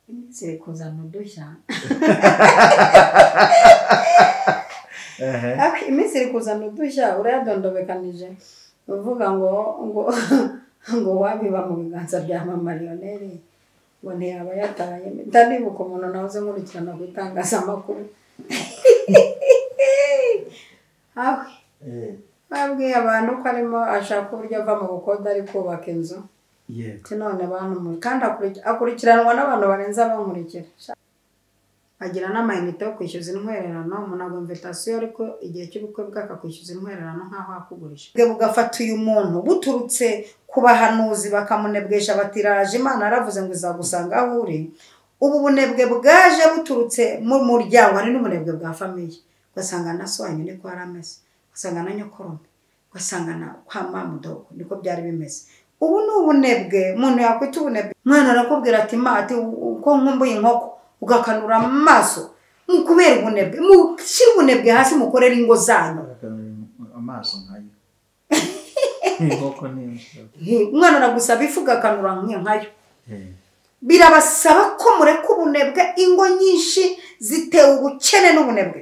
iminsi iri kuzana udushya iminsi iri kuzana udushya urayadondobekanije uvuga ngo wabiba mu biganza bya mama Lionel ngo ntiyaba yataye ndanibuka umuntu nahoze nkurikirana ku itangazamakuru babwiye abantu ko arimo ashaka uburyo ava mu bukode ari kubaka inzu none abantu kandi akurikiranwa n'abantu barenze abankurikira agira n'amayinite yo kwishyuza intwererano umuntu invitation ariko igihe cy'ubukwe bw'akakwishyuza intwererano nk'aho akugurisha bwe bugafata uyu muntu buturutse ku bahanuzi bakamunebwesha batiraje Imana yaravuze ngo izagusanga aho uri ubu bunebwe bwaje buturutse mu muryango ari n'umunebwe bwa famiye ugasanga na so nyine ko arameze ugasanga na nyokorome ugasanga na kwa mamudogo niko byari bimeze ubu n'ubunebwe umuntu yakwita ubunebwe mwana arakubwira ati mati uko nkumbuye inkoko ugakanura amaso mukubera ubunebwe mushira ubunebwe hasi mukorera ingo zanyu amaso nkayo inkoko ni mwana aragusaba ifuga kanura nkayo birabasaba ko mureka ubunebwe ingo nyinshi zitewe ubukene n'ubunebwe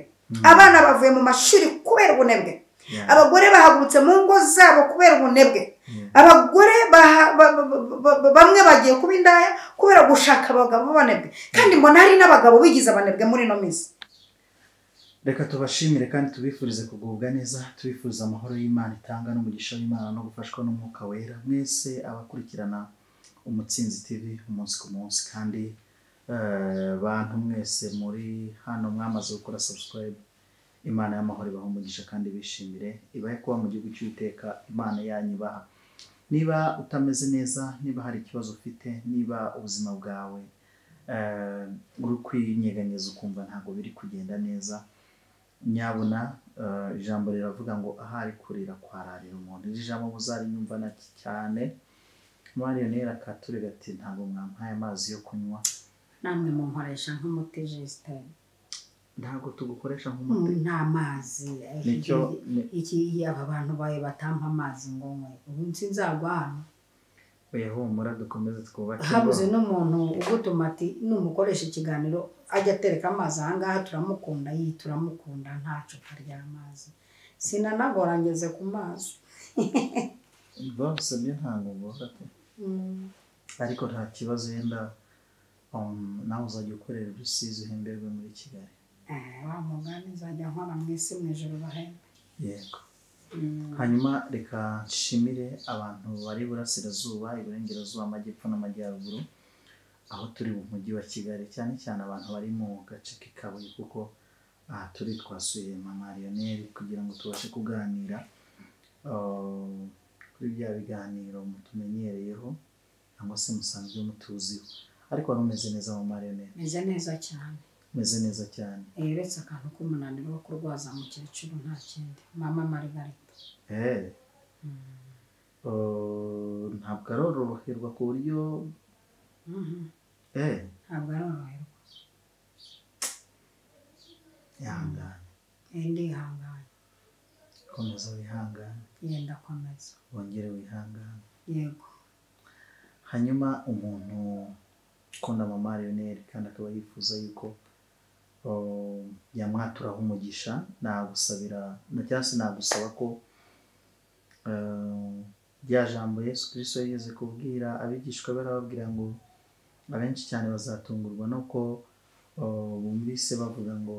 abana bavuye mu mashuri kubera ubunebwe abagore bahagurutse mu ngo zabo kubera ubunebwe abagore bamwe bagiye kuba indaya kubera gushaka abagabo banebwe kandi mbona hari n'abagabo bigize abanebwe muri no minsi reka tubashimire kandi tubifurize kugubwa neza tubifuriza amahoro y'Imana itanga n'umugisha w'Imana no gufashwa n'umwuka wera mwese abakurikirana Umutsinzi TV umunsi ku munsi kandi bantu mwese muri hano mwamaze gukora subscribe Imana y'amahoro ibaha umugisha kandi bishimire ibahe kuba mu gihugu cy'Uwiteka Imana yanyu ibaha niba utameze neza niba hari ikibazo ufite niba ubuzima bwawe uri kwinyeganyeza ukumva ntabwo biri kugenda neza nyabuna ijambo riravuga ngo ahari kurira kwararira umuntu iri jambo muzarinyumva na cyane Lionel akaturega ati ntabwo mwampaye amazi yo kunywa namwe munkoresha nk'umuti Justin ntabwo tugukoresha nk'umuti nta mazi iki aba bantu baye batampa amazi ngo nkwe ubu nsinzagwa hano humura dukomeze twubake habuze n'umuntu ugutuma ati numukoresha ikiganiro ajya atereka amazi ahangaha turamukunda turamukunda nta cupa ry'amazi sinanagorangeze ku mazi bose byo ntabwo ngofate ariko nta kibazo yenda nawe uzajya ukorera Rusizi uhemberwe muri Kigali wa mugani nzajya nkora mwese mu ijoro bahembe yego hanyuma reka nshimire abantu bari burasirazuba iburengerazuba amajyepfo n'amajyaruguru aho turi mu mujyi wa Kigali cyane cyane abantu bari mu gace k'Ikabuye kuko aha turi twasuye mama Lionel kugira ngo tubashe kuganira kuri bya biganiro mutumenyereyeho cyangwa se musanzwe mutuziho ariko warumeze neza mama Lionel meze neza cyane meze neza cyane uretse akantu k'umunaniro wo kurwaza mukecuru nta kindi mama Margarita ntabwo aroroherwa ku buryo ntabwo aroroherwa ihangane ndihangane komeza wihangane yenda komeza wongere wihangane yego hanyuma umuntu ukunda mama Lionel kandi akaba yifuza yuko yamwaturaho umugisha nagusabira cyangwa se nagusaba ko rya jambo Yesu Kristo yigeze kubwira abigishwa barababwira ngo abenshi cyane bazatungurwa nuko bumvise bavuga ngo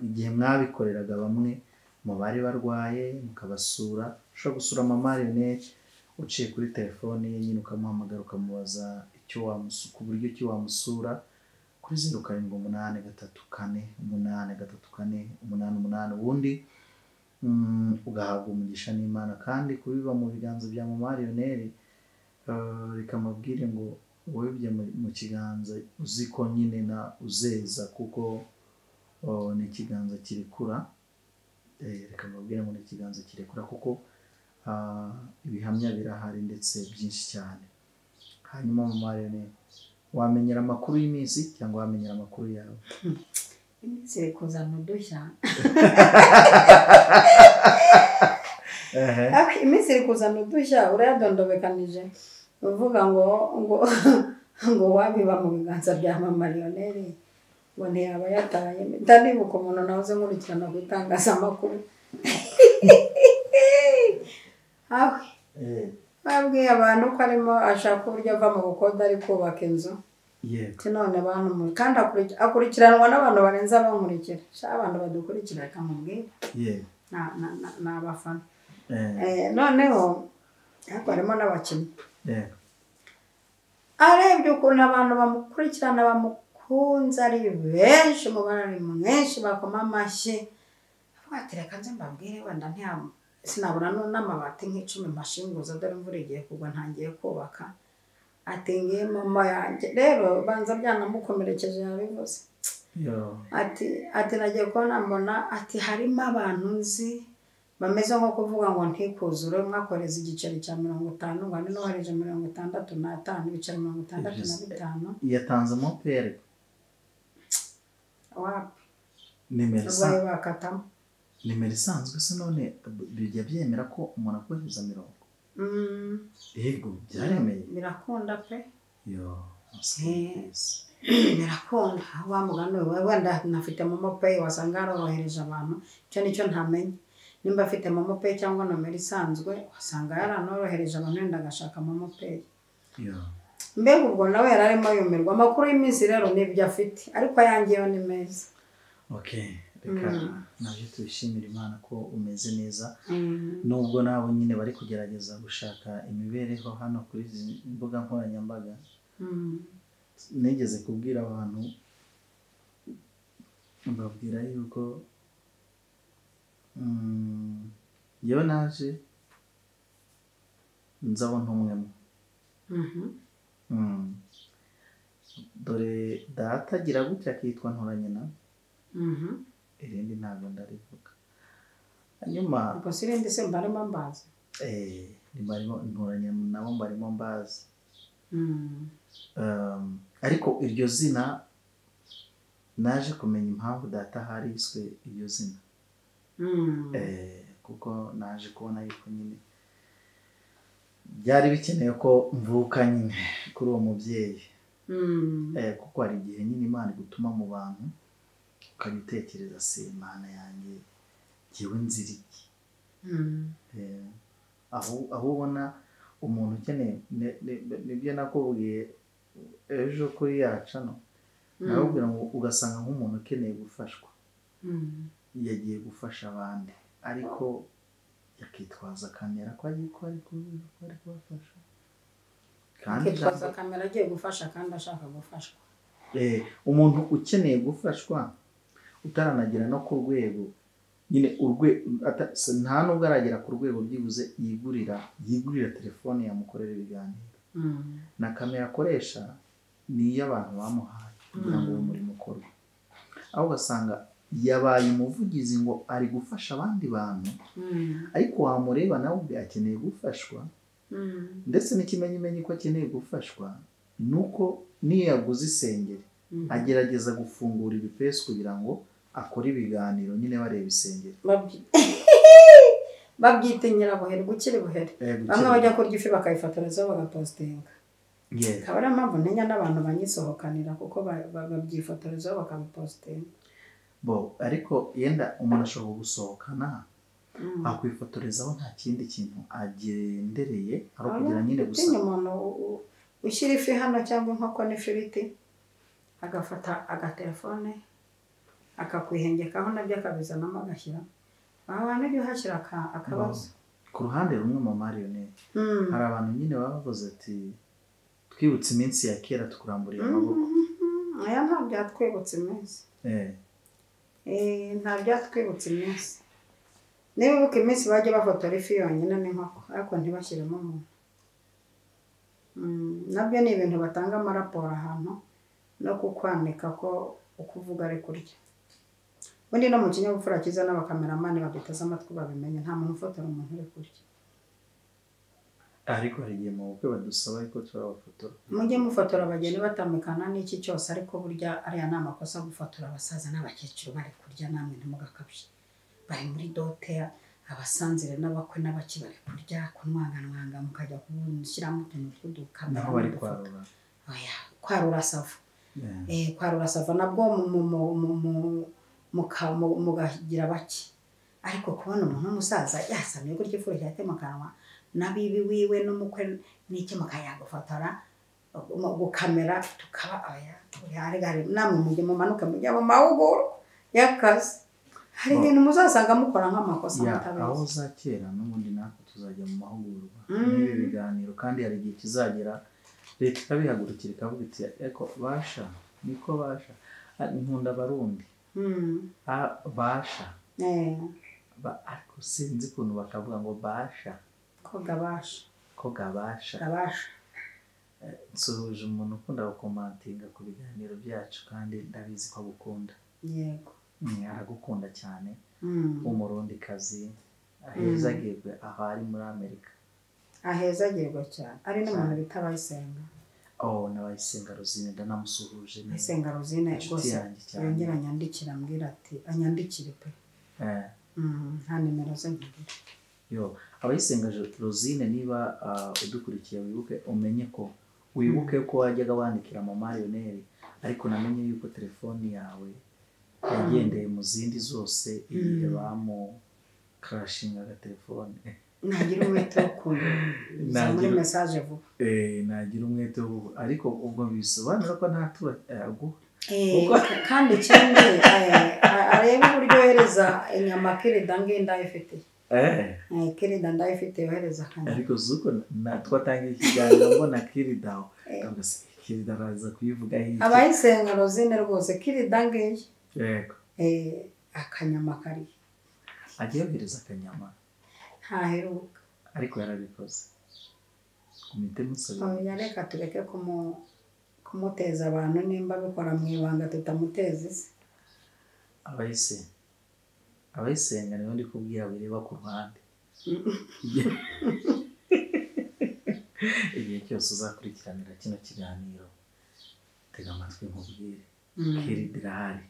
igihe mwabikoreraga bamwe mu bari barwaye mukabasura ushobora gusura mama Lionel uciye kuri telefone ye nyine ukamuhamagara ukamubaza icyo wamusuka uburyo ki wamusura kuri 0783483488 ubundi ugahabwa umugisha n'Imana kandi kubiba mu biganza bya mama Lionel rikamubwire ngo webye mu kiganza uziko nyine na uzeza kuko ni ikiganza kirekura rikamubwire ngo ni ikiganza kirekura kuko ibihamya birahari ndetse byinshi cyane hanyuma mama Lionel wamenyera amakuru y'iminsi cyangwa wamenyera amakuru yawe iminsi iri kuzana udushya iminsi iri kuzana udushya urayadondobekanije uvuga ngo ngo wabiba mu biganza bya mama Lionel ngo ntiyaba yataye ndanibuka umuntu nahoze nkurikirana ku itangazamakuru aho babwiye abantu ko arimo ashaka uburyo ava mu bukode ari kubaka inzu none abantu kandi akurikiranwa n'abantu barenze abankurikira abantu badukurikira akamubwira ni abafana noneho ariko harimo n'abakinnyi arebye ukuntu abantu bamukurikirana bamukunze ari benshi umubare ari mwinshi bakoma amashyi ati reka nze mbabwire wenda sinabona n'amabati nk'icumi mashinguza dore imvura igiye kugwa ntangiye kubaka ati ngiye mama yanjye rero banza byanamukomerekeje yabivuze ati nagiye kubona mbona ati harimo abantu nzi bameze nko kuvuga ngo ntikuzure mwakoreza igiceri cya 50 ngo hano hareje 65 ibiceri 65 yatanze mopere wapi nimero bakatamo nimero isanzwe se none bijya byemera ko umuntu akohereza 50 yego byaremeye birakunda pe birakunda wa mugano wenda nafite momo pay wasanga arorohereje abantu cyo nicyo ntamenye nimba afite momo pay cyangwa nomero isanzwe wasanga yaranorohereje abantu wenda agashaka momo pay mbega ubwo nawe yararimo yumirwa amakuru y'iminsi rero nibyo afite ariko ayangiyeho ni meza reka nabyo tubishimira Imana ko umeze neza nubwo nabo nyine bari kugerageza gushaka imibereho hano kuri izi mbuga nkoranyambaga nigeze kubwira abantu mbabwira yuko yewe naje nzabona umwemo dore data agira gutya akitwa Ntoranyina irindi ntabwo ndarivuga hanyuma ubwo sirindi se mbarimo mbazi barimo Ntoranyina nabo barimo mbazi ariko iryo zina naje kumenya impamvu data hariswe iryo zina kuko naje kubona yuko nyine byari bikeneye ko mvuka nyine kuri uwo mubyeyi kuko hari igihe nyine Imana igutuma mu bantu ukajya utekereza se Imana yanjye jyewe nzira iki aho ubona umuntu ukeneye nibyo nakubwiye ejo kuri yacano narubwira ngo ugasanga nk'umuntu ukeneye gufashwa yagiye gufasha abandi ariko yakitwaza kamera ko ari kubafasha kandi yakitwaza kamera agiye gufasha kandi ashaka gufashwa umuntu ukeneye gufashwa utaranagera no ku rwego nyine nta nubwo aragera ku rwego byibuze yigurira telefone yamukorera ibiganiro na kamera akoresha ni iy'abantu bamuhaye kugira ngo uwo murimo ukorwe aho ugasanga yabaye umuvugizi ngo ari gufasha abandi bantu ariko wamureba nawe ubwe akeneye gufashwa ndetse n'ikimenyimenyi ko akeneye gufashwa nuko niyo yaguze isengeri agerageza gufungura ibipesi kugira ngo akora ibiganiro nyine bareba isengeri babyita nyirabuhere gukira buhere bamwe bajya kurya ifi bakayifotorezaho bagapostinga akaba ari mpamvu ntinya n'abantu banyisohokanira kuko babyifotorezaho bakabipostinga ariko yenda umuntu ashobora gusohokana akwifotorezaho nta kindi kintu agendereye ari ukugira nyine gusa umuntu ushyira ifi hano cyangwa inkoko n'ifiriti agafata agatelefone akakwihengekaho nabyo akabizanamo agashyira aho hantu ujya uhashyira akabazo ku ruhande rumwe mu marionete hari abantu nyine baba bavuze ati twibutse iminsi ya kera tukuramburiye amaboko aya nta byatwibutse iminsi nta byatwibutse iminsi niba ubuka iminsi bajya bafotora ifi yonyine n'inkoko ariko ntibashyiremo umuntu nabyo ni ibintu batanga amaraporo ahantu no kukwanika ko uko uvuga ari kurya ubundi no mu kinyabupfura cyiza n'abakameramani baduteze amatwi babimenye nta muntu ufotora umuntu uri kurya ariko hari igihe mu bukwe badusaba ko turabafotora mujye mufotora abageni batamikana n'iki cyose ariko burya ariya ni amakosa gufotora abasaza n'abakecuru bari kurya namwe ntimugakabye bari muri dote abasanzire n'abakwe n'abaki bari kurya kunwanganwanga mukajya kubushyiramo utuntu tw'udukamera naho bari kwarura kwa Rurasava kwa Rurasava nabwo mugagira bake ariko kubona umuntu w'umusaza yasamye gutyo ifuro cyate mu kanwa nabibi wiwe n'umukwe n'iki mukayagufotora gukamera tukaba aya hari namwe mujye mumanuka mujya mu mahuguro y'akazi hari ibintu muzasanga mukora nk'amakosa mutabizi aho uzakera n'ubundi natwe tuzajya mu mahugurwa n'ibi biganiro kandi hari igihe kizagera leta ikabihagurukira ikavuga iti eko basha niko basha nkunda abarundi basha ariko sinzi ukuntu bakavuga ngo basha ko gabasha nsuhuje umuntu ukunda gukomantinga ku biganiro byacu kandi ndabizi ko agukunda yego aragukunda cyane w'umurundikazi ahezagirwe aho ari muri Amerika ahezagirwe cyane ari n'umuntu bita Abayisenga n'Abayisenga Rosine ndanamusuhuje Abayisenga Rosine rwose yongera anyandikira ambwira ati anyandikire pe nta nimero ze ngira Abayisenga Rosine niba udukurikiye wibuke ko wajyaga wandikira mu Marioneri ariko namenye yuko telefoni yawe yagendeye mu zindi zose bamukrashinga telefone nagira umwete wo muri message vuba nagira umwete ariko ubwo bisobanura ko ntatura kandi ikindi areba uburyo yohereza inyama Kirida ngenda ifite Kirida ndayifite yohereza kandi ariko zuko twatangiye ikiganiro mbona Kirida Kirida araza kuyivuga hirya Abayisenga Rosine rwose Kirida ngeye yego akanyama kari agiye yohereza akanyama ntaheruka ariko yarabikoze kumite musaba yareka tureke kumuteza abantu nimba bikora mu ibanga tutamuteza isi Abayisenga niho ndi kubwira bireba ku ruhande igihe cyose uzakurikiranira kino kiganiro tega amatwi nkubwire Kirida irahari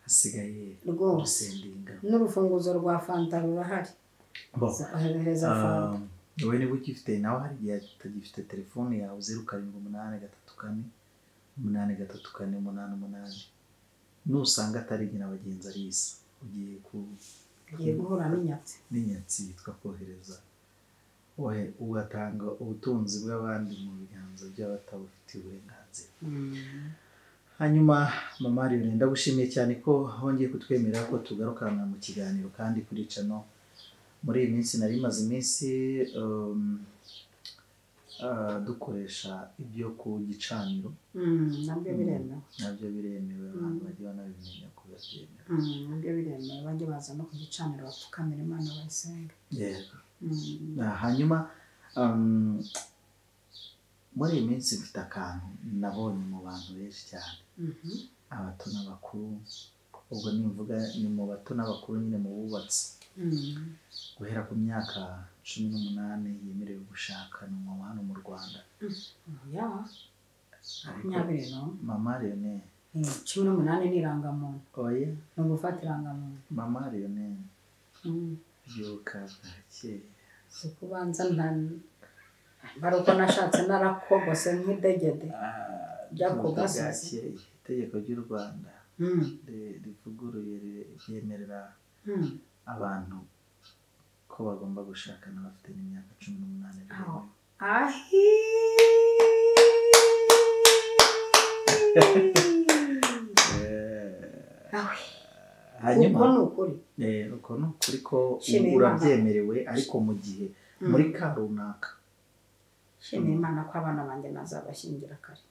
hasigaye urusendinga n'urufunguzo rwa fanta rurahari ohereza fanta wowe niba ukifite nawe hari igihe utagifite telefone yawe 0783483488 nusanga atari nyina bagenzi arisa ugiye guhura n'inyatsi yitwa kohereza ugatanga ubutunzi bw'abandi mu biganza by'abatabufitiye uburenganzira hanyuma mama Lionel ndagushimiye cyane ko hongeye kutwemerera ko tugarukana mu kiganiro kandi kuri cano muri iyi minsi nari maze iminsi dukoresha ibyo ku gicaniro nabyo biremewe abantu bajya banabimenya ko byemewe nabyo biremewe bajya baza no ku gicaniro bapfukamira Imana bayisenga yego hanyuma muri iyi minsi mfite akantu nabonye mu bantu benshi cyane abato n'abakuru ubwo nimvuga ni mu bato n'abakuru nyine mu bubatsi guhera ku myaka 18 yemerewe gushaka mu hano mu Rwanda mama Lionel 18 ni irangamuntu oya no gufata irangamuntu mama Lionel byuka gake kubanza baruko nashatse narakogose nk'idegede byakogasaze itegeko ry'u Rwanda rivuguruye ryemerera abantu ko bagomba gushakana bafite n'imyaka 18 hanyuma uko nukuri ko urabyemerewe ariko mu gihe muri ka runaka shimira Imana ko abana banjye nazabashingira kare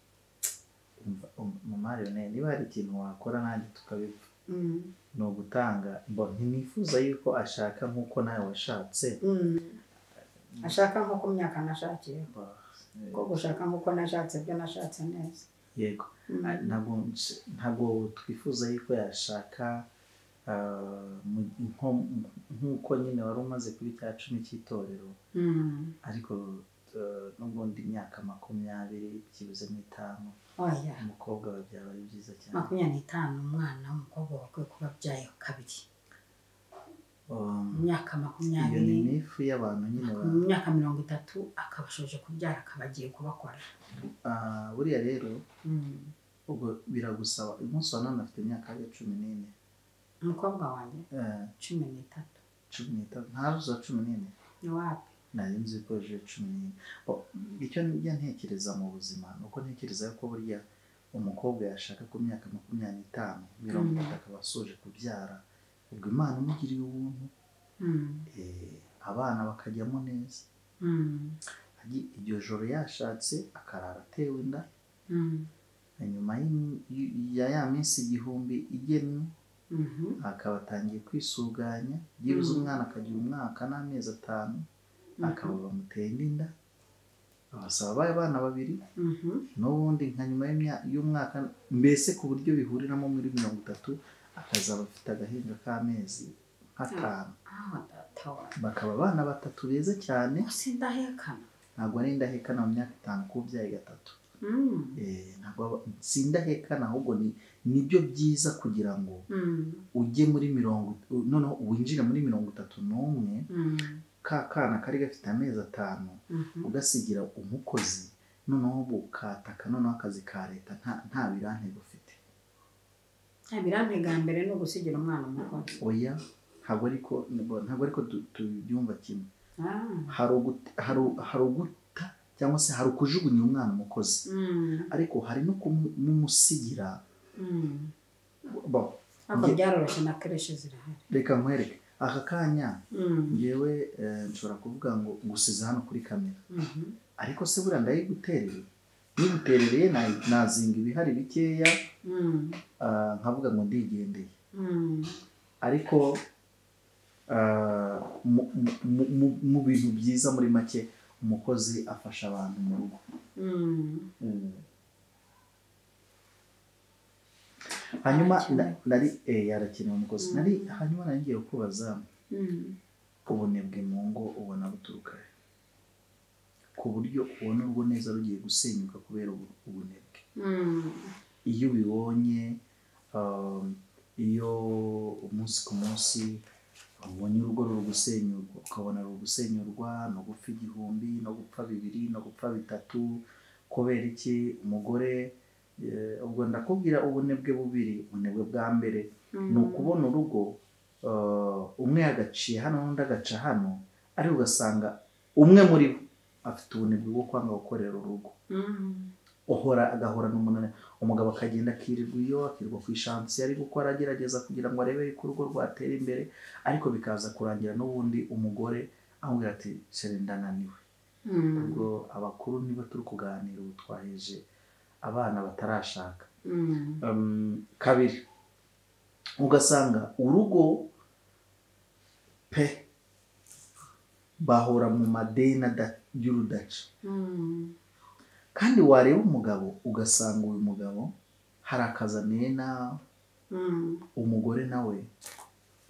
mama Lionel niba hari ikintu wakora nanjye tukabipfa no gutanga ntinifuza yuko ashaka nkuko nawe washatse ashaka nko ku myaka nashakiye ko gushaka nkuko nashatse byo nashatse neza yego ntabwo twifuza yuko yashaka nkuko nyine wari umaze kuri cya 10 cy'itorero ariko n'ubundi imyaka 20 kibuze mu 5 umukobwa wabyara ari byiza cyane 25 umwana w'umukobwa wakwe kuba byaye kabiri imyaka 20 iyo ni ifu y'abantu nyine mu myaka 30 akabashoje kubyara akabagiye kubakora. Buriya rero ubwo biragusaba umunsi wa none afite imyaka 14. Umukobwa wanjye 13 ntaruza 14 ni wapi nari nzi ko je 14. Icyo njya ntekereza mu buzima nuko ntekereza ko burya umukobwa yashaka ku myaka 25 30 akaba asoje kubyara ubwo Imana imugiriye ubuntu abana bakajyamo neza. Iryo joro yashatse akarara atewe inda nyuma ya minsi 1000 igenwe akaba atangiye kwisuganya byibuze umwana akagira umwaka n'amezi 5 akaba bamuteye inda abasaba baye abana 2 n'ubundi nka nyuma y'umwaka mbese ku buryo bihuriramo muri 30 akazaba afite agahinda k'amezi 5 bakaba abana 3 beza cyane. Sindahekana ntabwo ari indahekana mu myaka 5 kubyaye 3 ntabwo sindahekana ahubwo nibyo byiza kugira ngo ujye muri 40 noneho winjire muri 31 kana kari gafite amezi 5 ugasigira umukozi noneho bukataka noneho akazi ka leta nta birantego ufite. Birantega mbere no gusigira umwana umukozi oya ntabwo ariko tubyumva kimwe. hari uguta cyangwa se hari ukujugunya umwana umukozi ariko hari no kumusigira ako byaroroshye na creche zirahari. Reka nkwereke aka kanya ngewe nshobora kuvuga ngo gusiza hano kuri kamera ariko se buriya ndayigutereye niguterereye nazinga ibihari bikeya nkavuga ngo ndigendeye ariko mu bintu byiza muri make umukozi afasha abantu mu rugo. Hanyuma nari yarakenewe umukozi hanyuma nari ngiye kubaza ubunebwe mu ngo ubona buturuka ku buryo ubona urugo neza rugiye gusenyuka kubera ubunebwe. Iyo ubibonye iyo umunsi ku munsi ubonye urugo ruri gusenyurwa ukabona ruri gusenyurwa no gupfa 1000 no gupfa 2 no gupfa 3 kubera iki umugore ubwo ndakubwira ubunebwe bubiri. Ubunebwe bwa mbere ni ukubona urugo umwe agaciye hano n'undi agaca hano ari ugasanga umwe muri bo afite ubunebwe bwo kwanga gukorera urugo agahora n'umunane umugabo akagenda akirirwa ku ishansi ari gukora agerageza kugira ngo arebe ko urugo rwatera imbere ariko bikaza kurangira n'ubundi umugore amubwira ati shere ndananiwe. ubwo abakuru niba turi kuganira ubu twaheje abana batarashaka. Kabiri ugasanga urugo pe bahora mu madeni y'urudaca kandi wareba umugabo ugasanga uyu mugabo hari akazanena umugore nawe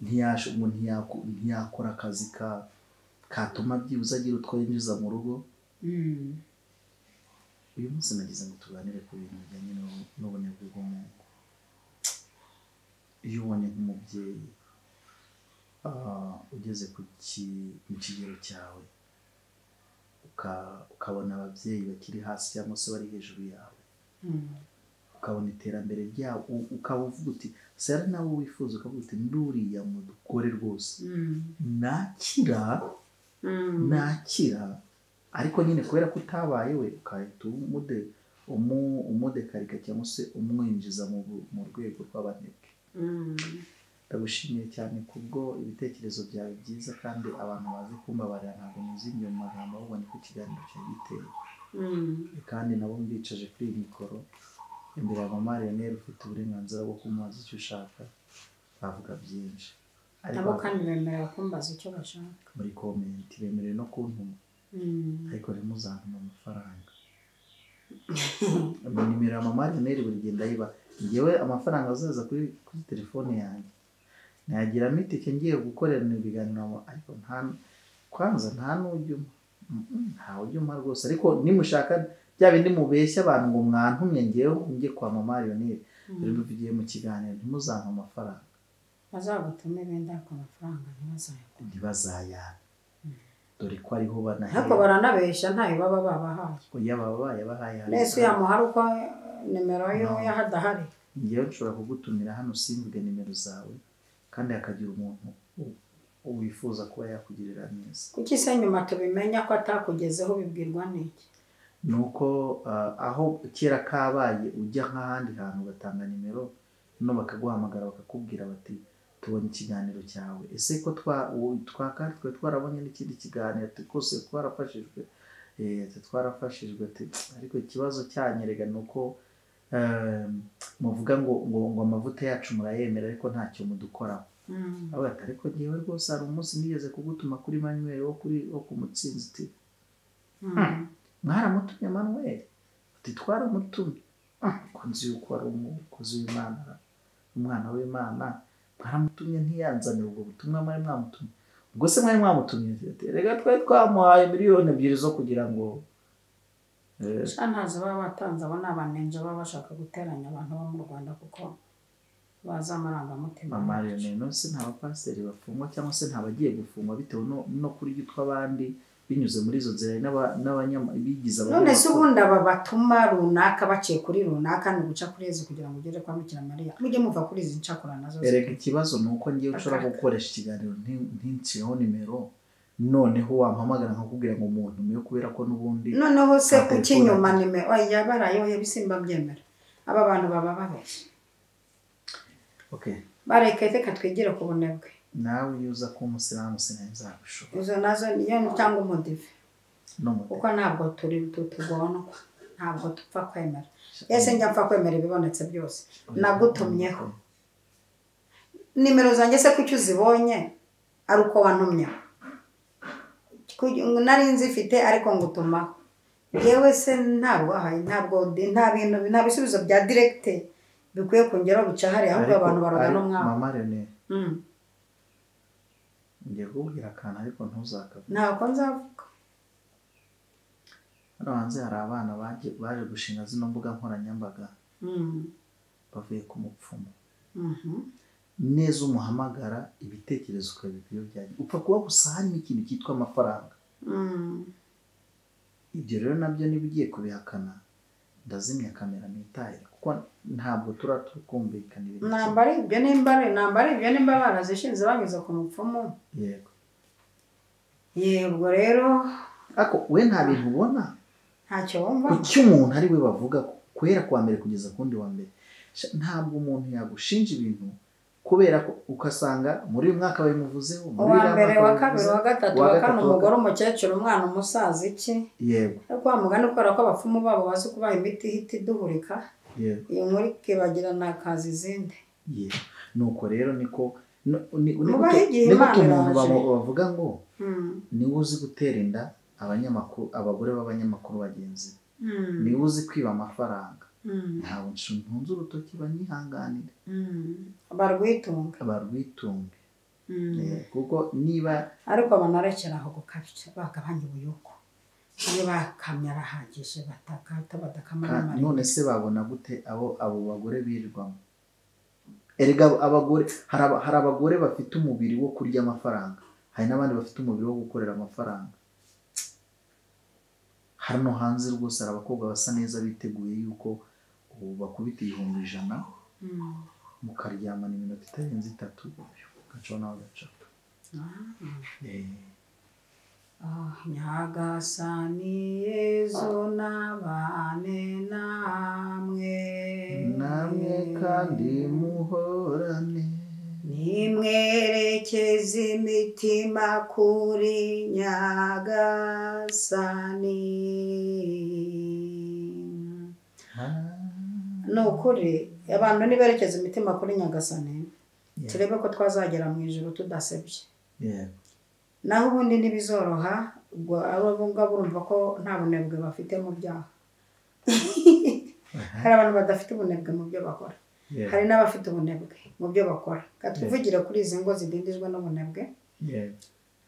ntiyakora akazi katuma byibuze agira utwo yinjiza mu rugo. Uyu munsi nagize ngo tuganire ku bintu bijyanye n'ubunebwe bwo mu ngo. Iyo ubonye nk'umubyeyi ugeze mu kigero cyawe ukabona ababyeyi bakiri hasi cyangwa se bari hejuru yawe ukabona iterambere ryabo ukaba uvuga uti se ari nawe wifuza ukavuga uti nduriya mugore rwose nakira ariko nyine kubera ko utabaye we ukahita umudekarika cyangwa se umwinjiza mu rwego rw'abanebwe. Ndagushimiye cyane kubwo ibitekerezo byawe byiza kandi abantu bazi kumbabarira ntabwo nizimye mu magambo ahubwo ni ko ikiganiro cyari giteye kandi nabo mbicaje kuri iyi mikoro imbere ya mama Lionel ufite uburenganzira bwo kumubaza icyo ushaka bavuga byinshi nabo kandi bemerera kumbaza icyo bashaka muri komenti bemerera no kuntuma ariko ntimuzantuma amafaranga. Nimero ya mama Lionel buri gihe ndayiba ngewe amafaranga azaza kuri telefone yanjye nagira mitike ngiye gukorera ibiganiro ariko nta n'ujyuma rwose ariko nimushaka bya bindi mubeshya abantu ngo mwantumye ngewe njye kwa mama Lionel rero bigiye mu kiganiro ntimuzampa amafaranga bazagutuma ibindi ariko amafaranga ntibazayana dore ko ariho banahera ariko baranabeshya ntayo baba babahaye oya baba bayabahaye nese yamuhari uko nimero yo yahadahari ngewe nshobora kugutumira hano simvuge nimero zawe kandi hakagira umuntu wifuza kuba yakugirira neza kuki se nyuma tubimenya ko atakugezeho bibwirwa n'iki nuko aho kera kabaye ujya nk'ahandi hantu batanga nimero no bakaguhamagara bakakubwira bati tubonye ikiganiro cyawe ese ko twarabonye n'ikindi kiganiro kose twarafashijwe ariko ikibazo cyanyerega ni uko muvuga ngo amavuta yacu murayemera ariko ntacyo mudukoraho ariko ngewe rwose hari umunsi nigeze kugutuma kuri Manuel wo ku Mutsinzi TV mwaramutumye Manuel ati twaramutumye ko nzi yuko ari umukozi w'Imana umwana w'Imana mwaramutumye ntiyanzanira ubwo butumwa mwari mwamutumye ubwo se mwari mwamutumye rega twari twamuhaye miliyoni 2 zo kugira ngo ntazo baba batanze abo n'abanenje baba bashaka guteranya abantu bo mu Rwanda kuko baza amarangamutima Mariyone nose nta bapasiteri bafungwa cyangwa se ntabagiye gufungwa bitewe no kuri gitwa abandi binyuze muri izo nzira bigize none se ubundi aba batuma runaka baciye kuri runaka ni guca kuri Yezu kugira ngo ugere kwa Bikira Mariya mujye muva kuri izi ncakura nazo erega ikibazo ni uko ngiye ushobora gukoresha ikiganiro ntinciyeho nimero noneho wampamagara nkakubwira ngo umuntu yo kubera ko n'ubundi noneho se kuki nyuma nimero yabarayoye bisimba byemera aba bantu baba babeshye okay bareke reka twigire ku bunebwe nawe yuza ko umusiramu sinazabishobora izo nazo niyo cyangwa umudive kuko ntabwo tugona ntabwo tupfa kwemera ese njya mpfa kwemera ibibonetse byose nagutumyeho nimero zanjye se kuki uzibonye ari uko wantumyeho nari nzifite ariko ngutumaho yewe se ntabwo nta bisubizo bya direct bikwiye kongera bica hari ahubwo abantu barogana umwaka mama Rene ngiye kubwira akantu ariko ntuzakavuga ntabwo nzavuga hano hanze hari abana baje gushinga zino mbuga nkoranyambaga bavuye ku mupfumu neza umuhamagara ibitekerezo ukabibyobyanye upfa kuba gusa harimo ikintu cyitwa amafaranga ibyo rero nabyo niba ugiye kubihakana ndazimya kamera nitaye kuko ntabwo turakumvikanira nambari ibyo nimba barazishinze banyuze ku mupfumu yego rero ako we nta bintu ubona ntacyo wumva kuki umuntu ari we bavuga kwera kwa mbere kugeza kundi wa mbere ntabwo umuntu yagushinja ibintu kubera ko ukasanga muri uyu mwaka babimuvuzeho muri wa mbere wa kabiri wa gatatu wa kane umugore umukecuru umwana umusaza iki yego ariko mugani ukora ko abapfumu babo bazi kubaha imiti ihita iduhurika iyo nkuru ikibagirana akazi izindi nuko rero niko umuntu bavuga ngo niwe uzi gutera inda abagore b'abanyamakuru bagenzi niwe uzi kwiba amafaranga ntabwo ntunze urutoki banyihanganire barwitunge kuko niba ariko banarekera aho gukabya bagabanya ubuyuko iyo bakamya arahagije badakama none se babona gute abo bagore birirwamo erega abagore hari abagore bafite umubiri wo kurya amafaranga hari n'abandi bafite umubiri wo gukorera amafaranga hano hanze rwose hari abakobwa basa neza biteguye yuko ubu bakubita 100,000 mukaryamana iminota itarenze 3 gacaho nawe gacaho Nyagasani Yezu nabane namwe kandi muhorane nimwerekeze imitima kuri Nyagasani nukuri abantu niberekeze imitima kuri Nyagasani turebe ko twazagera mu ijuru tudasebye naho ubundi ntibizoroha ubwo ababunga burumva ko nta bunebwe bafite mu byaha hari abantu badafite ubunebwe mu byo bakora hari n'abafite ubunebwe mu byo bakora katuvugire kuri izi ngo zidindijwe n'ubunebwe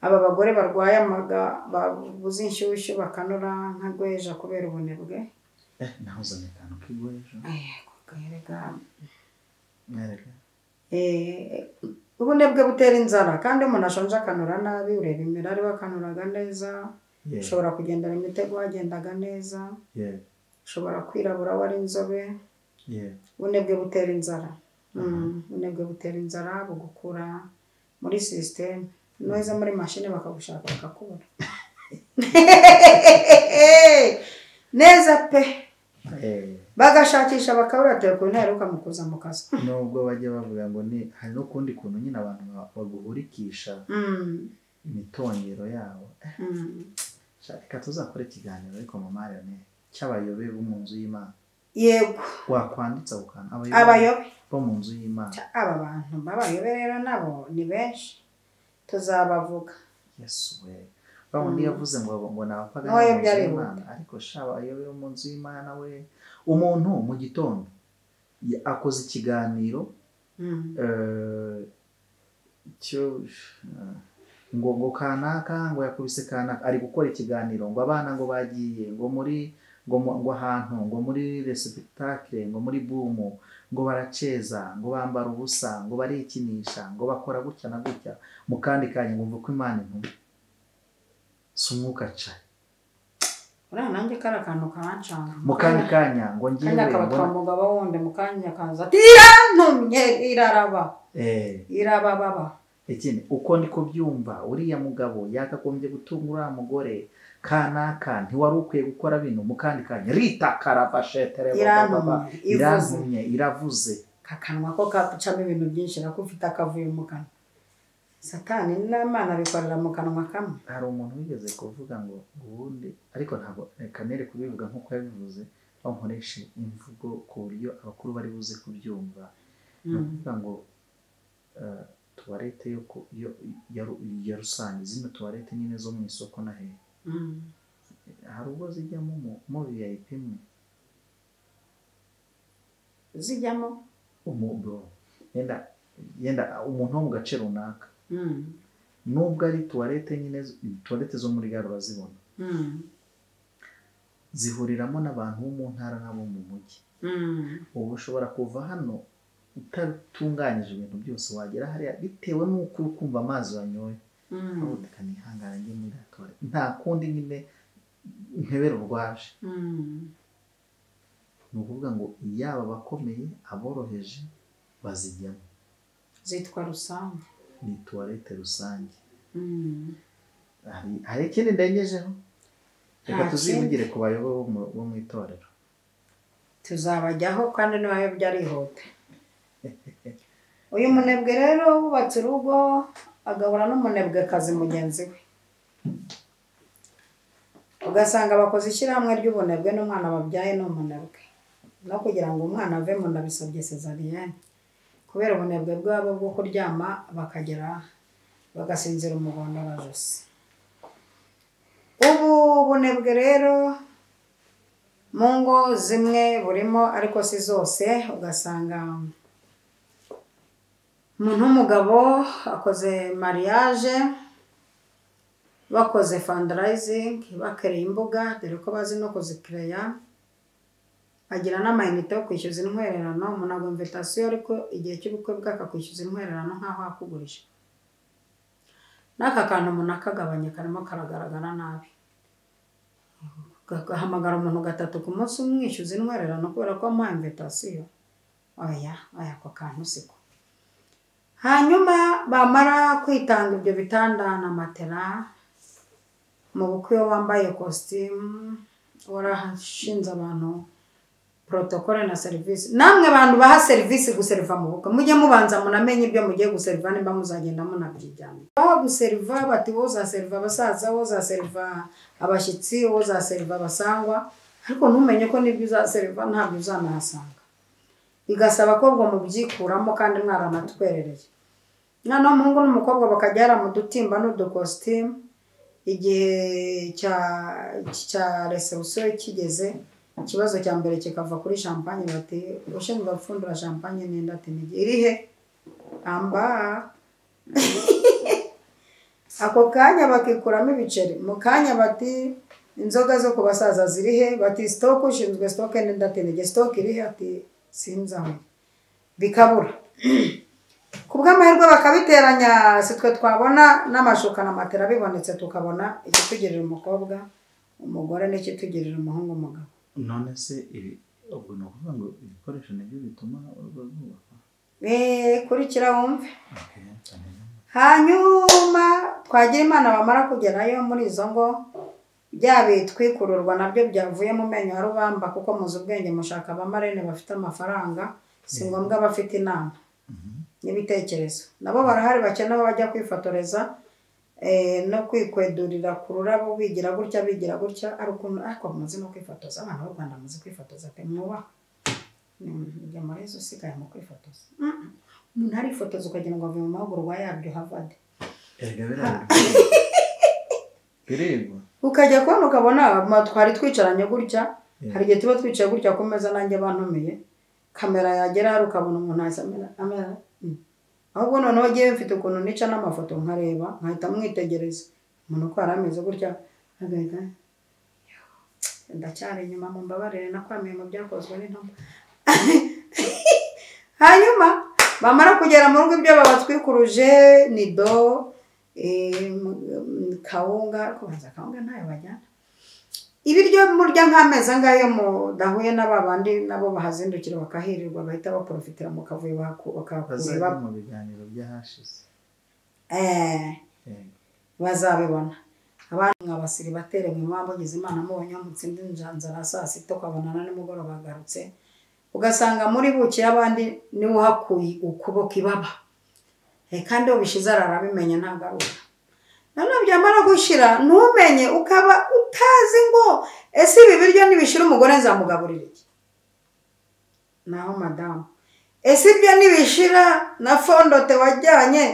aba bagore barwaye amaga babuze inshyushyu bakanura nka gweja kubera ubunebwe nahuzanye akantu k'igweja ubunebwe butera inzara kandi umuntu ashonje akanura nabi ureba imbere ari wakanuraga neza ushobora kugendana imitego wagendaga neza ushobora kwirabura wari inzobe ubunebwe butera inzara ubunebwe butera inzara bugukura muri system noza muri machine bakagushaka bakakubura neza pe bagashakisha bakabura telefone ntaheruka mukuza mu kazi nubwo bajya bavuga ngo ni hari no kundi kuntu nyine abantu baguhurikisha imitongero yabo reka tuzakora ikiganiro ariko mu marane cy'abayobe bo mu nzu y'Imana yego wakwanditsa ukana abayobe bo mu nzu y'Imana aba bantu babayobe rero nabo ni benshi tuzabavuga Yesu we bawundi yavuze ngo nabapagana n'Imana ariko shabayobe bo mu nzu y'Imana we umuntu mu gitondo akoze ikiganiro ngo kanaka ngo yakubise kanaka ari gukora ikiganiro ngo abana ngo bagiye ngo muri ngo ahantu ngo muri spectacle ngo muri boom ngo baraceza ngo bambara ubusa ngo barikinisha ngo bakora gutya na gutya mu kandi kanya ngo mvuko Imana intumwa sumuka cha ura nanjye karakantu kancanga mu kandi kanya ngo ngiye ngo mugabo wundi mu kanya kaza tira ntumye iraraba iraba baba ikindi uko ndiko byumva uriya mugabo yakagombye gutungura mugore kanaka ntiwari ukwiye gukora bino mu kandi kanya rita karabashetere baba irantumye iravuze kakanwa ko kabucamo ibintu byinshi nakufite akavuye mu kanwa Satani n'Imana bikorera mu kanwa kamwe hari umuntu wigeze kuvuga ngo ubundi ariko ntabwo kanere kubivuga nkuko yabivuze bankoreshe imvugo ku buryo abakuru bari buze kubyumva kuvuga ngo tuwarete ya rusange zino tuwarete nyine zo mu isoko na he hari ubwo zijyamo mu VIP imwe zijyamo umubro yenda umuntu wo mu gace runaka nubwo ari tuwarete nyine tuwarete zo muri gare urazibona zihuriramo n'abantu bo mu ntara nabo mu mujyi ubu ushobora kuva hano utatunganyije ibintu byose wagera hariya bitewe n'uko ukumva amazi wanyoye aho ukanihangana njye muri atore nta kundi nyine nkebera urwaje ni ukuvuga ngo yaba abakomeye aboroheje bazijyamo zitwa rusange ni tuwarete rusange hari ikindi ndengejeho reka tuzivugire ku bayobozi bo mu itorero tuzabajyaho kandi nibayo byarihuta uyu munebwe rero wubatse urugo agahura n'umunebwe kazi mugenzi we ugasanga bakoze ishyirahamwe ry'ubunebwe n'umwana babyaye n'umunebwe no kugira ngo umwana ave mu nda bisabye cesarienne kubera ubunebwe bwabo bwo kuryama bakagera bagasinzira umugondo bajosi ubu bunebwe rero mu ngo zimwe burimo ariko si zose ugasanga umuntu w'umugabo akoze mariage bakoze fundraising bakereye imbuga dore ko bazi no kuzikereya agira n'amayinite yo kwishyuza intwererano umuntu agwa invitation ariko igihe cy'ubukwe bw'akakwishyuza intwererano nk'aho akugurije n'aka kantu umuntu akagabanya karimo karagaragara nabi gahamagara umuntu gatatu ku munsi umwishyuza intwererano kubera ko amuha invitation oya ako kantu siko hanyuma bamara kwitanga ibyo bitanda na matera mu bukwe wambaye costume warashinze abantu protocole na service namwe abantu baha service guseriva mu bukwe mujye mubanza munamenye ibyo mugiye guseriva nimba muzagenda munabyijyana baha guseriva bati woza seriva abasaza woza seriva abashyitsi woza seriva abasangwa ariko ntumenye ko nibyo uzaseriva ntabyo uzanahasanga bigasaba ko ubwo mubyikuramo kandi mwaranatwerereye mwana w'umuhungu n'umukobwa bakajyara mu dutimba n'udukositimu igihe cya reception kigeze ikibazo cya mbere kikava kuri champagne bati ushinzwe gufundura champagne n'inda ati irihe amba ako kanya bakikuramo ibiceri mu kanya bati inzoga zo kubasaza zirihe bati stock ushinzwe stock n'inda ati stock irihe ati sinzaho bikabura kubw'amahirwe bakabiteranya sitwe twabona n'amashuka na matera bibonetse tukabona ikitugirira umukobwa umugore n'ikitugirira umuhungu umugabo. None se ibi ubwo no kuvuga ngo ibikoresho nibyo bituma urugo rwubaka? Kurikira wumve. Hanyuma twagira Imana bamara kugerayo muri izo ngo byabitwikururwa nabyo byavuye mu menyo ya rubamba kuko muzi ubwenge mushaka abamarene bafite amafaranga si ngombwa bafite inama n'ibitekerezo nabo barahari bakeneye bajya kwifotoreza no kwikwedurira ku rurabo bigira gutya ari ukuntu ariko muzi no kwifotoza abana b'u Rwanda muzi kwifotoza pe mwubaha njya muri izo usigaye mu kwifotoza umuntu arifotoza ukagira ngo avuye mu mahugurwa yabyo Harvard birego ukajya kubona ukabona twari twicaranye gutya hari igihe tuba twicaye gutya ku meza nanjye bantumiye kamera yagera hari ukabona umuntu amera ahubwo noneho ngiye mfite ukuntu nica n'amafoto nkareba nkahita mwitegereza umuntu uko arameze gutya agahita ndacyari inyuma mu mbabarire nakwamiye mu byakozwe n'intumwa hanyuma bamara kugera mu rugo ibyo babatwikuruje nido kawunga kubanza kawunga ntayo bajyana ibiryo murya nk'amezi angahe mudahuye n'ababandi nabo bahazindukira bakahirirwa bahita baprofitira mu kavuyo bakakureba mu biganiro byahashize bazabibona abantu nk'abasiri batere mu mwamugize Imana mubonye mutsindi njanzara saa sita ukabonana nimugoroba bagarutse ugasanga muri buki y'abandi ni uhakuye ukuboko ibaba kandi ubishize arabimenya ntagaruka none byamara gushira ntumenye ukaba utazi ngo ese ibi biryo nibishira umugore nzamugaburira iki naho madamu ese ibyo nibishira na fondote wajyanye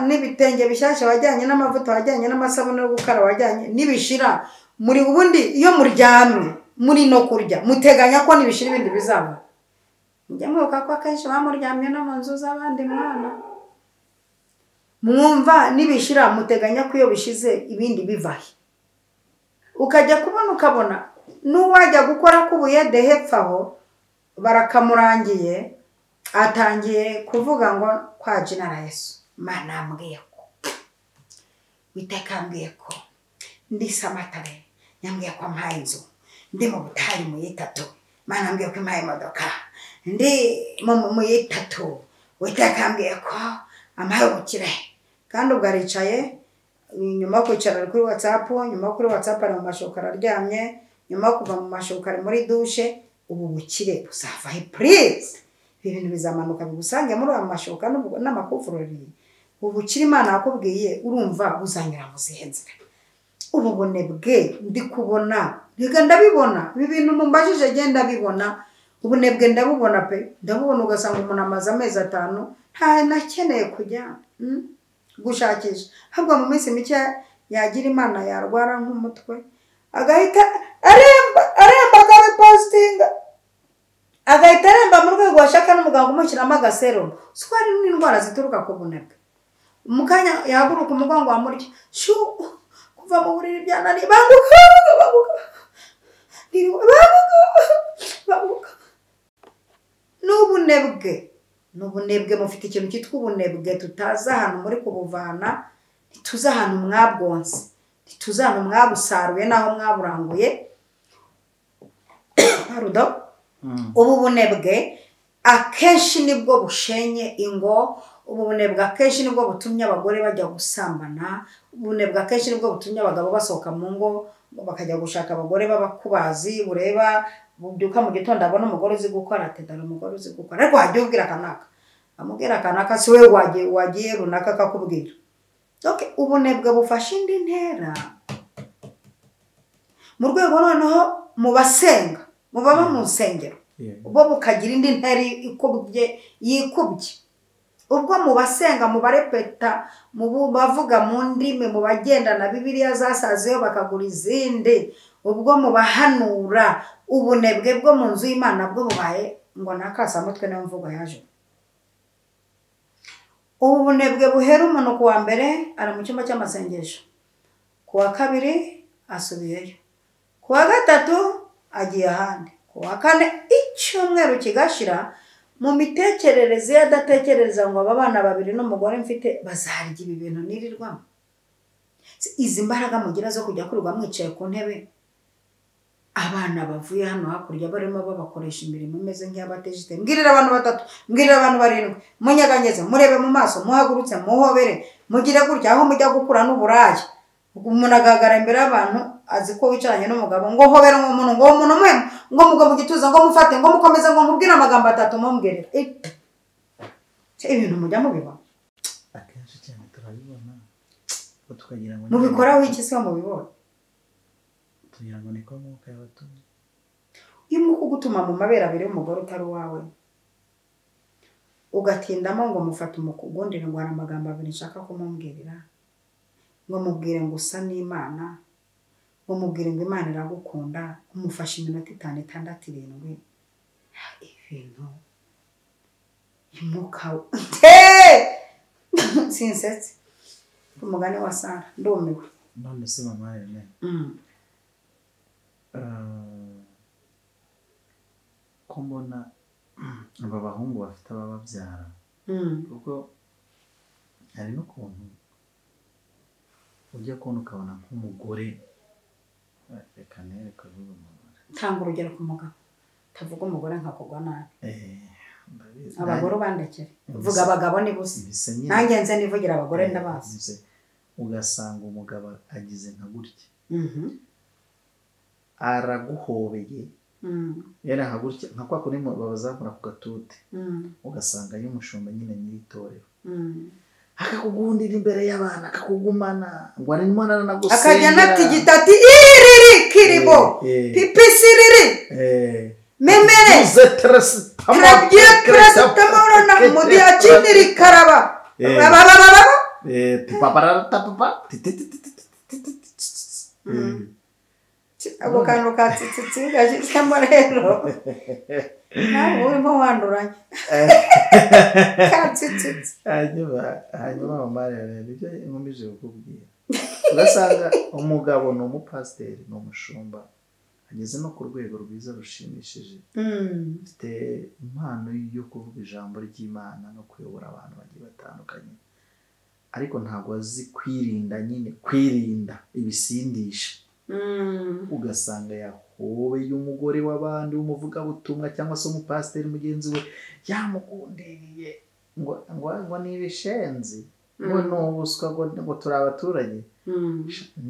n'ibitenge bishyashya wajyanye n'amavuta wajyanye n'amasabune yo gukara wajyanye nibishira muri ubundi iyo muryamwe muri no kurya muteganya ko nibishira ibindi bizaba mujya mwibuka ko akenshi bamuryamye no mu nzu z'abandi mwana mwumva nibishira muteganya ko iyo bishize ibindi bivahe ukajya kubona ukabona n'uwajya gukora kubuyede hepfo aho barakamurangiye atangiye kuvuga ngo kwa Jinara Yesu Mana ambwiye ko Witeka ambwiye ko ndi Samatare nyambwiye ko ampaye inzu ndi mu butari mu yitatu Mana ambwiye ko impaye imodoka ndi mu yitatu Witeka ambwiye ko ampaye ubukire kandi ubwo aricaye nyuma yo kwicara kuri WhatsApp nyuma kuri WhatsApp ari mu mashuka araryamye nyuma yo kuva mu mashuka ari muri douche ubu bukire buzava he please ibintu bizamanuka bigusange muri aya mashuka n'amakufurori ubu bukire Imana yakubwiye urumva buzanyura mu zihenzira ubu bunebwe ndi kubona rega ndabibona ibi bintu mumbajije genda bibona ubunebwe ndabubona pe ndabubona ugasanga umuntu amaze amezi 5 nta nakeneye kujya gushakisha habwa mu minsi mike yagira Imana yarwara nk'umutwe agahita aremba gabe postinga agahita aremba mu rwego washaka n'umuganga umushyiramo agaserumu swari n'indwara zituruka ku bunebwe umukanya yahaguruka umugongo wa murya shu kuva mu buriri byanani banguka n'ubunebwe mufite ikintu cyitwa ubunebwe tutazi ahantu muri kubuvana ntituzi ahantu mwabwonse ntituzi ahantu mwabusaruye n'aho mwaburanguye ubu bunebwe akenshi nibwo bushenye ingo ubu bunebwe akenshi nibwo butumye abagore bajya gusambana ubunebwe akenshi nibwo butumye abagabo basohoka mu ngo bakajya gushaka abagore b'abakubazi bureba bubyuka mu gitondo abona umugore uzi gukora atedara umugore uzi gukora ariko hajya ubwira kanaka amubwira kanaka si we wagiye runaka akakubwira okay ubunebwe bufasha indi ntera mu rwego noneho mu basenga mu baba mu nsengero ubwo bukagira indi ntera yikubye ubwo mu basenga mu barepeta mu bavuga mu ndimi mu bagendana Bibiliya zasazeyo bakagura izindi ubwo mu bahanura ubunebwe bwo mu nzu y'Imana bwo bubaye ngo nakasa mutwe na mvugo yaje ubunebwe buhera umuntu ku wa mbere ari mu cyumba cy'amasengesho ku wa kabiri asubiyeyo ku wa gatatu agiye ahandi ku wa kane icyumweru kigashira mu mitekerereze adatekereza ngo aba bana babiri n'umugore mfite bazarya ibi bintu nirirwamo. Izi mbaraga mugira zo kujya kurirwa mwicaye ku ntebe, abana bavuye hano hakurya barimo babakoresha imirimo imeze nk'iy'abatejite. Mbwirira abantu 3, mbwirira abantu 7, munyeganyeze, murebe mu maso, muhagurutse, muhobere, mugire gutya aho mujya gukura n'uburaya. Umuntu agagara imbere y'abantu azi ko wicaranye n'umugabo ngo hobera umuntu ngo umuntu mwe ngo mugo mu gituza ngo mufate ngo mukomeze ngo mubwire amagambo 3 mumbwirira. Ibintu mujya mubiba akenshi cyane turabibona ko tukagira ngo mubikoraho iki se mubibona tugira ngo niko mwuka yabatumye. Imwuka gutuma mu mabera abiri umugore utari wawe ugatindamo ngo mufate umukugundire ngo ara amagambo 2 nshaka ko mumbwirira, ngo mubwire ngo usa n'Imana, ngo mubwire ngo Imana iragukunda, umufashe iminota 5, 6, 7. Ibintu imuka sinsetse umugani wa Sara ndumiwe. None se mama Rene ko mbona aba bahungu bafite abababyara kuko hari n'ukuntu ujya kubona ukabona nk'umugore reka nereka vuba umugore tanga urugero ku mugabo tavuga umugore nkakugwa nabi abagore bandekere vuga abagabo ni busi nanjye nze nivugira abagore ndabazi. Ugasanga umugabo agize nka gutya araguhobeye yera nka gutya nka kwa kuri babazakura ku gatute ugasanga y'umushumba nyine nyiritorero akakugundira imbere y'abana akakugumana ngo ari mwana na gusenya akajya natigita ati iriri kiribo pipisiriri memere krabye prestamono na mudi achiniri karaba baba abo kantu katsitsi gashishamo rero nawe urimo wanduranye katsitsi hanyuma mama rero ibyo nkomeje kukubwira ugasanga umugabo ni umupasiteri ni umushumba ageze no ku rwego rwiza rushimishije afite impano yo kuvuga ijambo ry'Imana no kuyobora abantu bagiye batandukanye ariko ntabwo azi kwirinda ibisindisha. Ugasanga yahobeye umugore w'abandi w'umuvugabutumwa cyangwa se umupasiteri mugenzi we yamugundiriye ngo nibishenzi ngo nubuswa ngo turi abaturage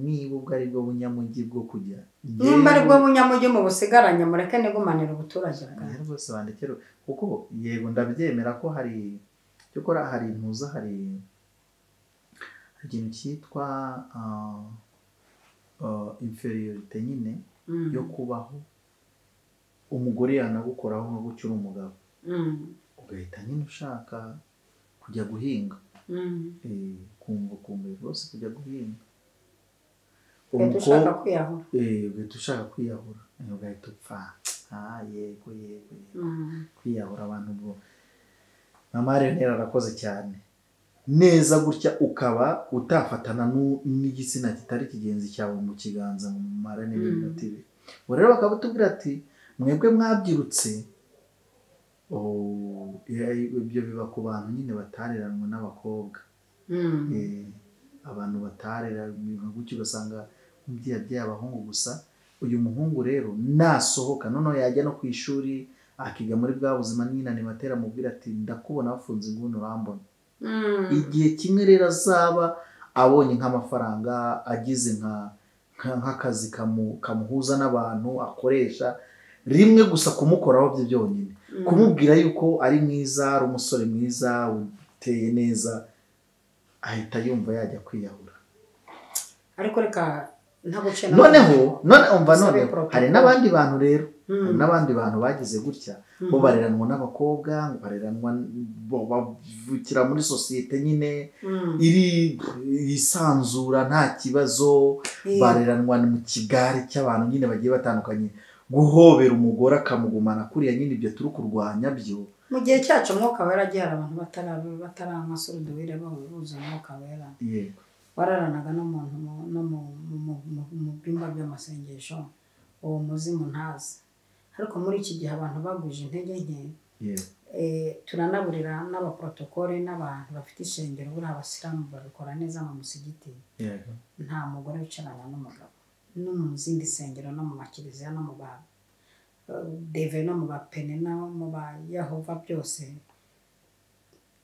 niba ubwo ari bwo bunyamugi bwo kujya nimba ari bwo bunyamugi mu busigaranye mureke nigumanira ubuturage bwawe rwose bandekero kuko yego ndabyemera ko hari cyo kora hari impuza hari ikintu cyitwa inferiorité nyine yo kubaho umugore yanagukoraho nko gucyura umugabo ugahita nyine ushaka kujya guhinga kumva rwose kujya guhinga ushaka kwiyahura ugahita ushaka kwiyahura ugahita upfa yego kwiyahura abantu bo mama rero arakoze cyane neza gutya ukaba utafatana n'igitsina kitari kigenzi cyawe mu kiganza mu mara n'iminota 2 rero bakabutubwira ati mwebwe mwabyirutse ibyo biba ku bantu nyine batareranwa n'abakobwa abantu batareranwa gutyo ugasanga umubyeyi abyaye abahungu gusa uyu muhungu rero nasohoka noneho yajya no ku ishuri akiga muri bwa buzima nyine animatera mubwira ati ndakubona wafunze inguni urambona igihe kimwe rero azaba abonye nk'amafaranga agize nk'akazi kamuhuza n'abantu akoresha rimwe gusa kumukoraho byo byonyine kumubwira yuko ari mwiza ari umusore mwiza uteye neza ahita yumva yajya kwiyahura ariko reka noneho hari n'abandi bantu rero n'abandi bantu bagize gutya bo bareranwa n'abakobwa bareranwa bavukira muri sosiyete nyine iri isanzura nta kibazo bareranwa mu kigare cy'abantu nyine bagiye batandukanye guhobera umugore akamugumana kuriya nyine ibyo turi kurwanya byo mu gihe cyacu mwuka wera agiye abantu bataranywa suruduwire bahuza umwuka wera yego wararanaga n'umuntu no mu byumba by'amasengesho uwo muzimu ntazi ariko muri iki gihe abantu bagwije intege nke turanaburira n'abaprotokole n'abantu bafite ishengero buriya abasilamu babikora neza mu musigiti nta mugore wicarana n'umugabo no mu zindi sengero no mu makiriziya no mu ba deve no mu bapene no mu ba Yehova byose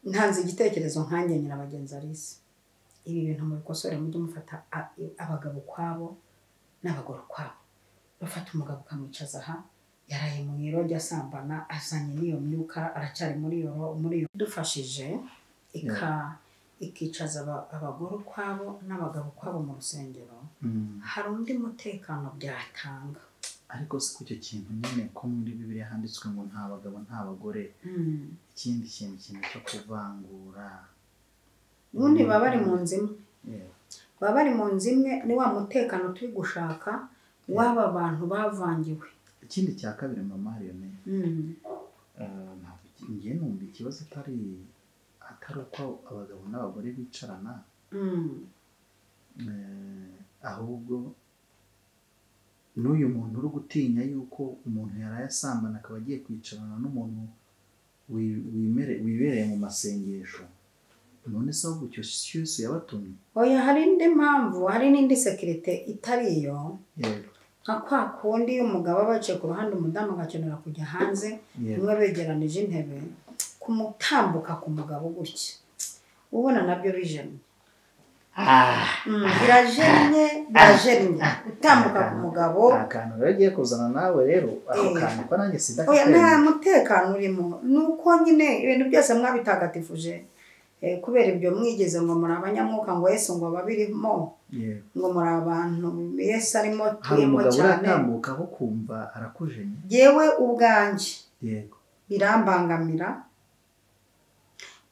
ntanze igitekerezo nkanjye Nyirabagenzi Alice ibi bintu mu bikosore mujye mufata abagabo kwabo n'abagore kwabo bafata umugabo ukamwicaza aha yaraye mu iroge asambana azanye n'iyo myuka aracyari muri yo dufashije ikicaza abagore kwabo n'abagabo kwabo mu rusengero hari undi mutekano byatanga ariko si ku cyo kintu nyine ko muri Bibiliya handitswe ngo nta bagabo nta bagore ikindi kintu cyo kuvangura ubundi baba bari mu nzu imwe baba bari mu nzu imwe ni wa mutekano turi gushaka w'aba bantu bavangiwe ikindi cya kabiri mama Ariane ngiye numva ikibazo atari uko abagabo n'abagore bicarana ahubwo n'uyu muntu uri gutinya yuko umuntu yaraye asambana akaba agiye kwicarana n'umuntu wibereye mu masengesho none se ahubwo icyo cyose yabatumye oya hari indi mpamvu hari n'indi sekirite itari iyo nka kwa kundi umugabo abaciye ku ruhande umudamu agakenera kujya hanze umwe begeranije intebe kumutambuka ku mugabo gutya ubona nabyo bijemye birajemye utambuka ku mugabo akantu rero ugiye kuzana nawe rero ako kantu ko nanjye oya nta mutekano urimo nuko nyine ibintu byose mwabitagatifuje kubera ibyo mwigeze ngo muri abanyamwuka ngo Yesu ngo babirimo ngo muri abantu Yesu arimo tuyemo cyane uratambuka aho kumva arakujenye yewe ubwanjye birambangamira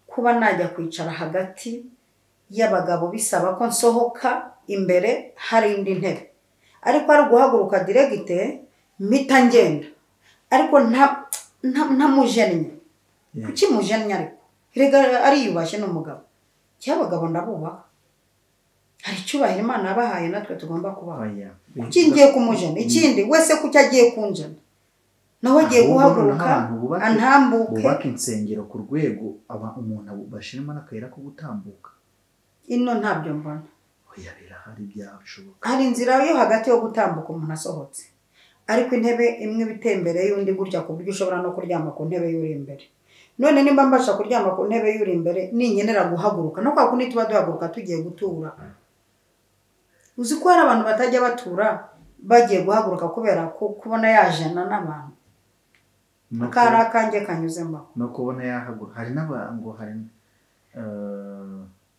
kuba najya kwicara hagati y'abagabo bisaba ko nsohoka imbere hari indi ntebe ariko ari guhaguruka diregite mpita ngenda ariko nta mujennye kuki mujennye ariko rega ariyubashye n'umugabo cy'abagabo ndabubaha hari icyubahiro Imana yabahaye natwe tugomba kubaha kuki ngiye kumujena ikindi wese kuki agiye kunjena nawe agiye guhaguruka antambuke bubaka insengero ku rwego umuntu bashirimo n'akayira ko gutambuka ino ntabyo mbona oya birahari byashoboka hari inzira yo hagati yo gutambuka umuntu asohotse ariko intebe imwe bitembere y'undi gutya ku buryo ushobora no kuryama ku ntebe y'uri imbere none nimba mbasha kuryama ku ntebe y'uri imbere ninyenera guhaguruka no kwa kundi tuba duhaguruka tugiye gutura uzi ko hari abantu batajya batura bagiye guhaguruka kubera ko kubona yajana n'abantu kari akanjye kanyuzemo no kubona yahaguruka hari n'abantu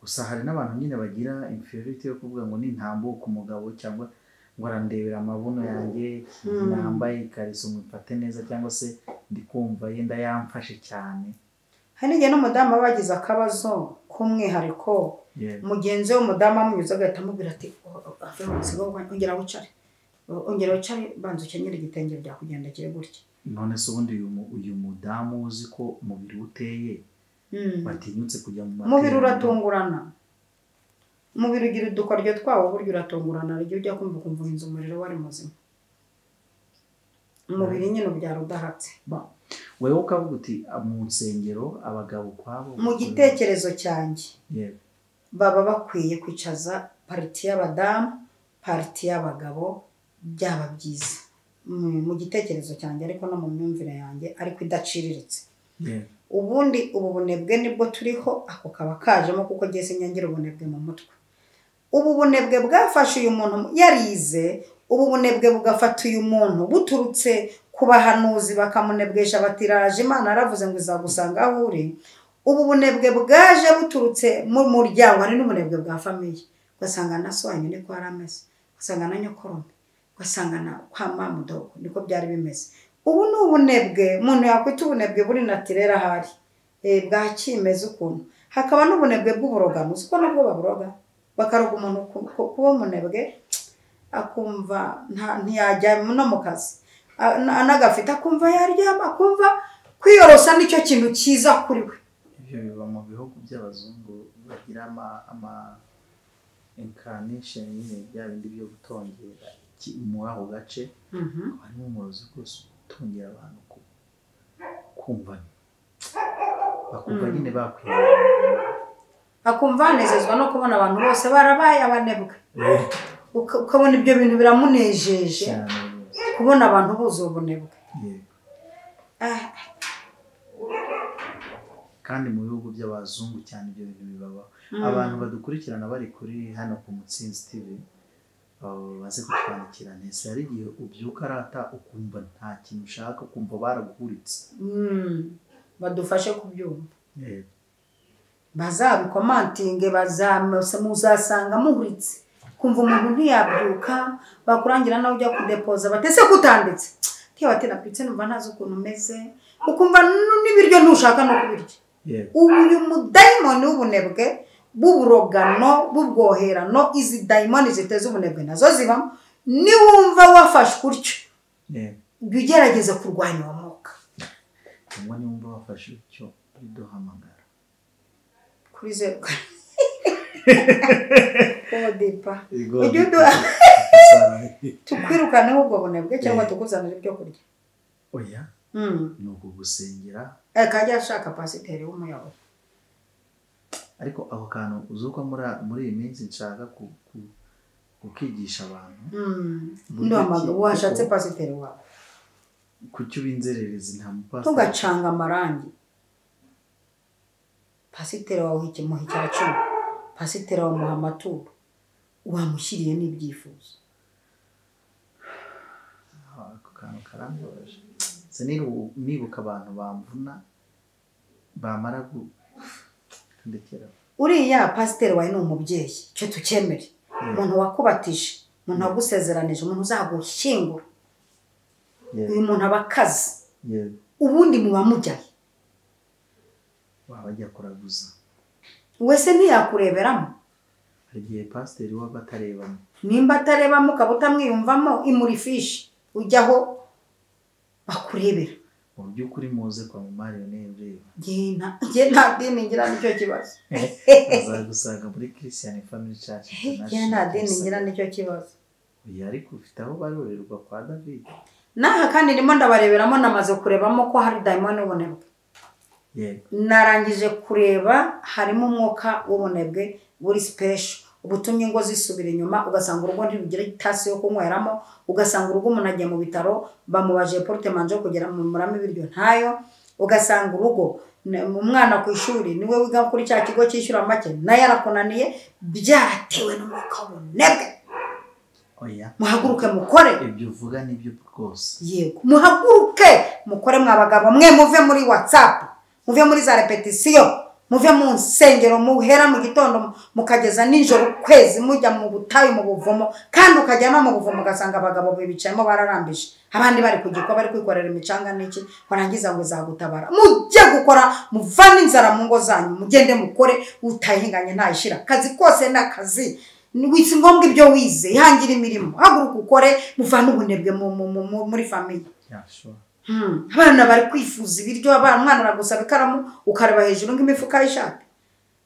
gusa hari n'abantu nyine bagira inferiority yo kuvuga ngo nintambuka umugabo cyangwa ngo arandebera amabuno yanjye nambaye ikariso mufate neza cyangwa se ndikumva yenda yamfashe cyane hari n'igihe n'umudamu aba yagize akabazo k'umwihariko mugenzi we umudamu amunyuze agahita amubwira ati ave mu nsigo ongera wicare banza ukenyere igitenge byakugendekeye gutya none se ubundi uyu mudamu uzi ko umubiri uteye batinyutse kujya mu mateka umubiri uratungurana umubiri ugira udukoryo twawo buryo uratungurana igihe ujya kumva ukumva inzu umuriro wari muzima umubiri nyine ubyara udahatse wewe ukavuga uti mu nsengero abagabo kwabo mu gitekerezo cyanjye baba bakwiye kwicaza pariti y'abadamu pariti y'abagabo byaba byiza mu gitekerezo cyanjye ariko no mu myumvire yanjye ariko idaciriritse ubundi ubu bunebwe nibwo turiho ako kaba kajemo kuko gese nyangira ubunebwe mu mutwe ubu bunebwe bwafashe uyu muntu yarize ubu bunebwe bugafata uyu muntu buturutse ku bahanuzi bakamunebwesha batiraje Imana yaravuze ngo izagusanga aho uri ubu bunebwe bwaje buturutse mu muryango hari n'ubunebwe bwa famiye ugasanga na so nyine ko arameze ugasanga na nyokorome ugasanga na kwa mamudogo niko byari bimeze ubu ni ubunebwe umuntu yakwita ubunebwe buri natirera ahari bwa kimeze ukuntu hakaba n'ubunebwe bw'uburogano uzi ko nabwo baburoga bakaroga umuntu kuba umunebwe akumva ntiyajya no mu kazi anagafite akumva yaryama akumva kwiyorosa nicyo kintu cyiza kuri we ibyo biba mu bihugu by'abazungu bagira ama incarnation nyine bya bindi byo gutongera muri ako gace harimo umurozi rwose utongera abantu kumva bakumva nyine bakwiye akumva anezezwa no kubona abantu bose barabaye abanebwe ukabona ibyo bintu biramunejeje kubona abantu buzuye ubunebwe kandi mu bihugu by'abazungu cyane ibyo bintu bibabaho abantu badukurikirana bari kuri hano ku Mutsinzi TV baze kutwandikira neza hari igihe ubyuka arata ukumva nta kintu ushaka ukumva baraguhuritse badufashe kubyumva bazabikomantinge muzasanga muhuritse kumva umuntu ntiyabyuka bakurangira nawe ujya kudepoza batese kutanditse tiyo bati napitse numva ntazi ukuntu umeze ukumva n'ibiryo ntushaka no kubirya uyu mudayimoni w'ubunebwe b'uburogano b'ubwoherano izi dayimoni ziteze ubunebwe nazo zibamo niwumva wafashwe utyo ugerageza kurwanya uwo mwuka niwumva wafashe utyo biduhamagara kuri 0 Dipa tukwirukaneho ubwo bunebwe cyangwa tukuzanira ibyo kurya oya ni ukugusengera kajya ashaka pasiteri w'umuyobozi ariko aho kantu uzuko muri iyi minsi nshaka kukigisha abantu ndamaga washatse pasiteri wawe kucyo binzererezi nta mupasiteri tugacanga amarangi pasiteri wawe ikimuha icyacu pasiteri wa Muhammadu wamushyiriye n'ibyifuzo ako kantu karambabaje nibuka abantu bamvuna bamara ndekera uriya pasiteri wawe ni umubyeyi cyo tukemere umuntu wakubatije umuntu wagusezeranije umuntu uzagushyingura uyu muntu abakazi ubundi muba mujyaye wabajya kuraguza wese ntiyakureberamo hari igihe pasiteri waba atarebamo nimba atarebamo ukaba utamwiyumvamo imuri fishi ujyaho bakurebera mu by'ukuri muze kwa mariyoneri nta dini ngira nicyo kibazo azagusanga muri Christian Family Church nta dini ngira nicyo kibazo ariko ufite aho barorerwa kwa David naha kandi ndimo ndabareberamo namaze kurebamo ko hari diamond ubunebwe narangije kureba harimo umwuka w'ubunebwe buri special ubutumye ngo zisubira inyuma ugasanga urugo ntirugira itasi yo kunyweramo ugasanga urugo umuntu agiye mu bitaro bamubaje porte manje kugera mu murama ibiryo ntayo ugasanga urugo umwana ku ishuri niwe wiga kuri cya kigo cyishyura make naye arakunaniye byaratewe n'umwuka w'ubunebwe oya muhaguruke mukore ibyo uvuga nibyo rwose yego muhaguruke mukore mwabagabo mwe muve muri WhatsApp muve muri za repetition muve mu nsengero muhera mu gitondo mukageza nijoro kwezi mujya mu butayu mu buvumo kandi ukajya no mu buvumo ugasanga abagabo bibicayemo bararambije abandi bari kugikwa bari kwikorera imicanga n'iki barangiza ngo zagutabara mujye gukora muvane inzara mu ngo zanyu mugende mukore utayihinganye ntayishira kazi kose n'akazi wisi ngombwa ibyo wize ihangira imirimo haguruka ukore muvane ubunebwe muri family abana bari kwifuza ibiryo abana umwana aragusaba ikaramu ukareba hejuru nk'imifuka y'ishati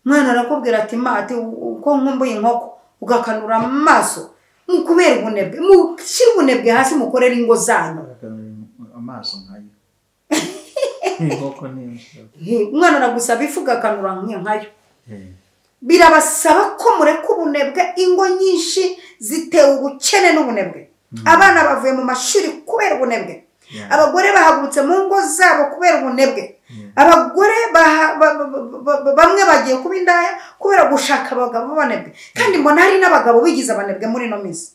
umwana arakubwira ati mate uko nkumbuye inkoko ugakanura amaso mukubera ubunebwe mushyira ubunebwe hasi mukorera ingo zanyu amaso nkayo inkoko umwana aragusaba ifu ugakanura nkayo birabasaba ko mureka ubunebwe ingo nyinshi zitewe ubukene n'ubunebwe abana bavuye mu mashuri kubera ubunebwe abagore bahagurutse mu ngo zabo kubera ubunebwe abagore bamwe bagiye kuba indaya kubera gushaka abagabo banebwe kandi mbona hari n'abagabo bigize abanebwe muri no minsi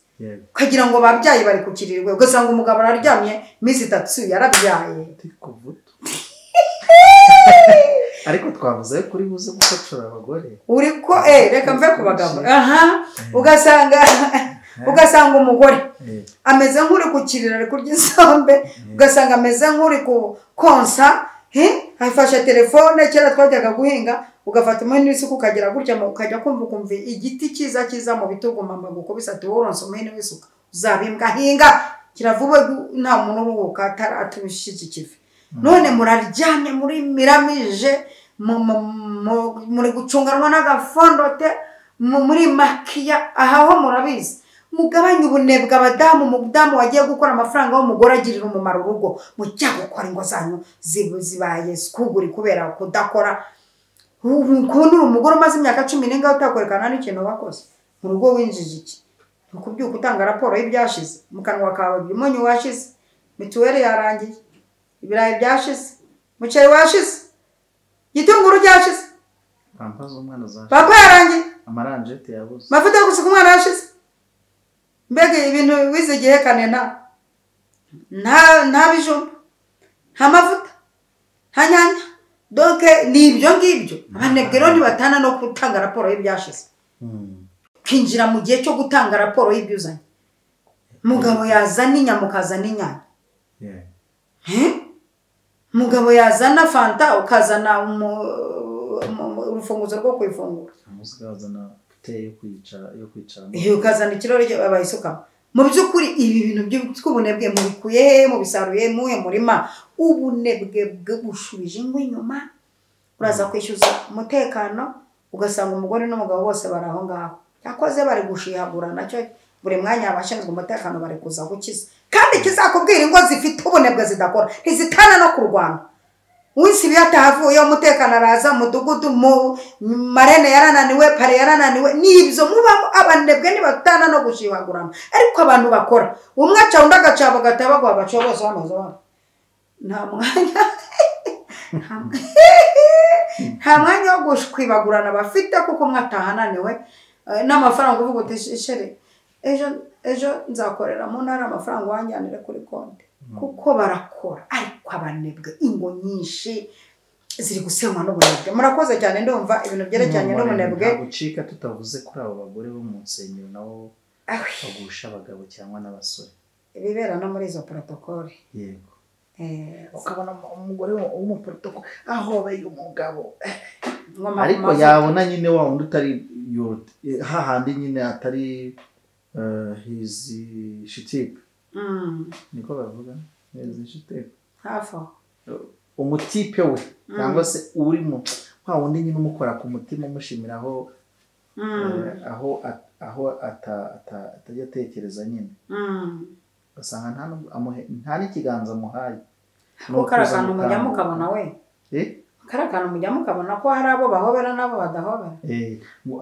ukagira ngo babyaye bari kukirirwe ugasanga umugabo araryamye minsi 3 yarabyaye ariko twavuze kuri buze gukocora abagore uriko reka mve ku bagabo ugasanga umugore ameze nk'uri kukirira ari kurya isombe ugasanga ameze nk'uri konsa afashe telefone kera twajyaga guhinga ugafata umuhini w'isuka ukagira gutya ukajya kumva igiti cyiza mu bitugu mama gukubisa ati woronse umuhini w'isuka uzabimbwa hinga kiravuba nta muntu uruhuka atumishije ikivi none muraryamye muri miramije muri gucunganwa n'agafondote muri makiya aho murabizi mugabanye ubunebwe abadamu, umudamu wagiye gukora amafaranga w'umugore agirira umumaro urugo, mujya gukora ingo zanyu zibaye skuguri kubera kudakora. Ukuntu umugore umaze imyaka 10 utakorekana n'ikintu wakoze mu rugo winjije iki? Ukubyuka utanga raporo y'ibyashize, mu kanwa kawe byumunyu washize, mituweli yarangiye, ibirayi byashize, muceri washize, gitunguru cyashize, pampazo umwana zashize, papa yarangiye, amaranjete yabuze, mafuta yo gusuka umwana yashize. Mbega ibintu wizigiye kane nta bijumba, nta mavuta, nta nyanya. Donc nibyo ngibyo abanebwero nibatana no gutanga raporo y'ibyashize. Kinjira mu gihe cyo gutanga raporo y'ibyuzanye. Mugabo yazana inyama ukazana inyanya. Mugabo yazana fanta ukazana urufunguzo rwo kwifungura. Amuzagazana yo kwicara ukazana ikirori abayisukamo. Mu byukuri ibi bintu by'ubunebwe mubikuye mu bisaruye muhe murima, ubunebwe bw'ubushubije ngo inyuma uraza kwishyuza umutekano ugasanga umugore n'umugabo bose baraho ngaho. Yakoze bari gushihagura nacyo buri mwanya abashinzwe umutekano bari kuza gukiza. Kandi kizakubwira ingo zifite ubunebwe zidakora ntizitana no kurwana. Wisi byatahavuye umutekano araza mudugudu mu marene yarananiwe, pare yarananiwe, nibyo muba abanebwe nibatana no gushihagurana. Ariko abantu bakora umwe aca undi agacaba gataba gwa bacobose bamaze bana nta mwanya wo gushwibagurana bafite kuko mwatahananiwe n'amafaranga uvuga uti shere ejo nzakorera mu ntara amafaranga wanjyanire kuri konti kuko barakora. Ariko abanebwe ingo nyinshi ziri gusenywa n'ubunebwe. Murakoze cyane ndumva ibintu byerekeranye n'ubunebwe gucika tutavuze kuri abo bagore bo mu nsengero nabo bagusha abagabo cyangwa n'abasore ibibera no muri izo protocole. Yego ukabona umugore w'umuprotocole ahobeye umugabo ariko yabona nyine wa undi utari hahandi nyine atari hizi shitipe niko bavuga hizi shitipe hafa umutipe we cyangwa se urimo wa undi nyine umukora ku mutima umushimiraho aho atajya tekereza nyine basanga nta n'ikiganza muhaye. Ukarakana umujya mukabona we karakana umujya mukabona ko hari abo bahobera nabo badahobera.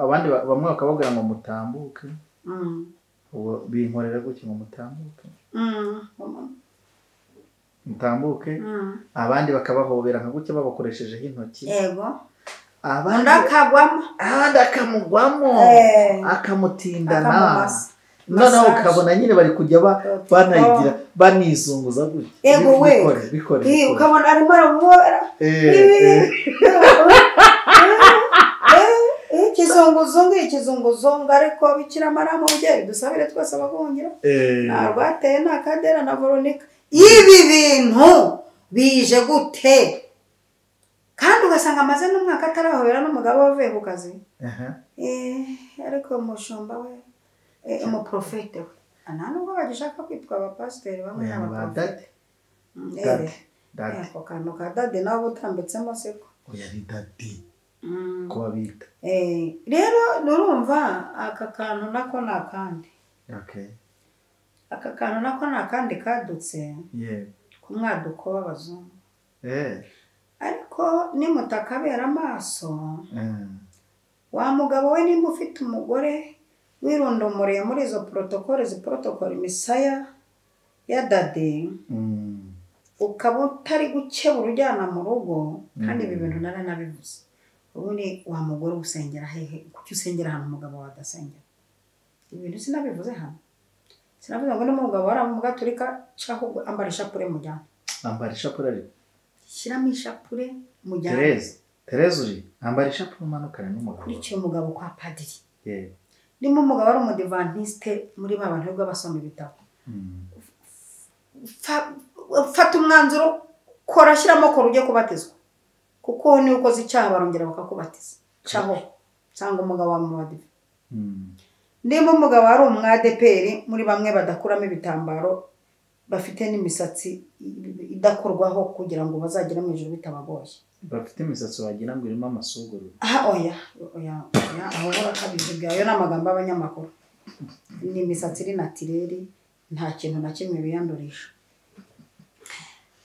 Abandi bamwe bakababwira ngo mutambuke binkorera gutyo ngo mutambuke abandi bakabahobera nka gutyo babakoreshejeho intoki. Yego abandi akamugwamo akamutindana noneho ukabona nyine bari kujya banayigira banizunguza gutya. Yego we ukabona arimo aramubera ikizunguzungu ariko Bikira Mariya mubyeyi dusabire twese abahungira nta rwateye nta Kadera na Veronica. Ibi bintu bije gute kandi ugasanga amaze n'umwaka atarahobera n'umugabo wavuye ku kazi. Ariko umushumba we umuprofete we nta nubwo bagishaka kwitwa abapasiteri bamwe n'abaprofete. Ako kantu ka dade nabo utambitsemo siko oya ni dadi kuba bita rero nurumva aka kantu nako nakandi. Aka kantu nako nakandi kadutse ku mwaduko w'abazungu. Ariko nimutakabera amaso wa mugabo we nimba ufite umugore wirundomoreye muri izo protocole misaya ya dade ukaba utari gukebura ujyana mu rugo. Kandi ibi bintu naranabivuze. Ubundi wa mugore usengera hehe? Kuki usengera hano umugabo wadasengera? Ibi bintu sinabivuze hano. Sinavuze ngo n'umugabo waramugaturika cyaho ambara ishapure mujyana. Ambara ishapure ari shyiramo ishapure mujyana. Tereza uri ambara ishapure umanukana n'umugabo. Kurikiye umugabo kwa padiri. Ndimo umugabo ari umudivantiste muri babantu bw'abasoma ibitabo. Fata umwanzuro kora shyiramo ko rujye kubatizwa kuko ni ukoze icyaha barongera bakakubatiza cyaho cyangwa umugabo wa mubadive. Ndimo umugabo ari umwadeperi muri bamwe badakuramo ibitambaro bafite n'imisatsi idakorwaho kugira ngo bazagire mu ijuru bitabagoye. Bafite imisatsi wagira ngo irimo amasuguru. Oya aho bakabije byayo n'amagambo y'abanyamakuru. ni imisatsi iri natireri nta kintu na kimwe biyandurisha.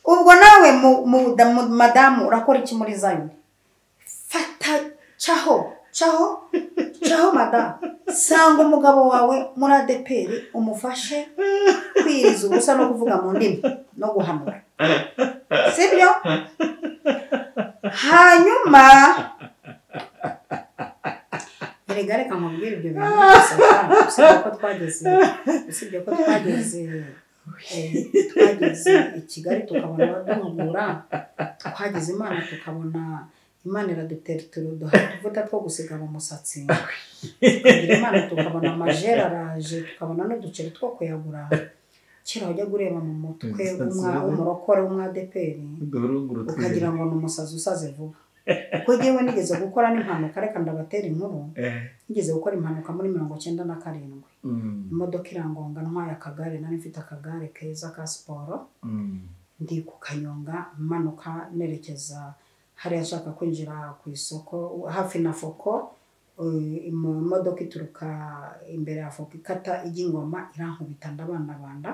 Ubwo nawe madamu urakora iki muri Zion? Fata caho madamu, sanga umugabo wawe muri ADPR umufashe kwiriza ubusa no kuvuga mu ndimi no guhanura, sibyo? Hanyuma reka nkubwire ibyo bintu usibye ko twageze i Kigali tukabona baduhugura, twageze Imana tukabona Imana iradutera utuvuta two gusiga mu musatsi, tukagira Imana tukabona amajeri araje, tukabona n'uduceri two kuyagura. Kera wajya ureba mu mutwe w'umurokore w'umwadeperi ukagira ngo ni umusazi usaze vuba. Kuko njyewe nigeze gukora n'impanuka, reka ndabatera inkuru. Nigeze gukora impanuka muri 97, imodoka irangonga ntwaye akagare, nari mfite akagare keza ka siporo, ndi ku Kanyonga manuka nerekeza hariya nshaka kwinjira ku isoko hafi na Foko. Imodoka ituruka imbere ya Foko ikata ijya Ingoma, irankubita ndabandabanda.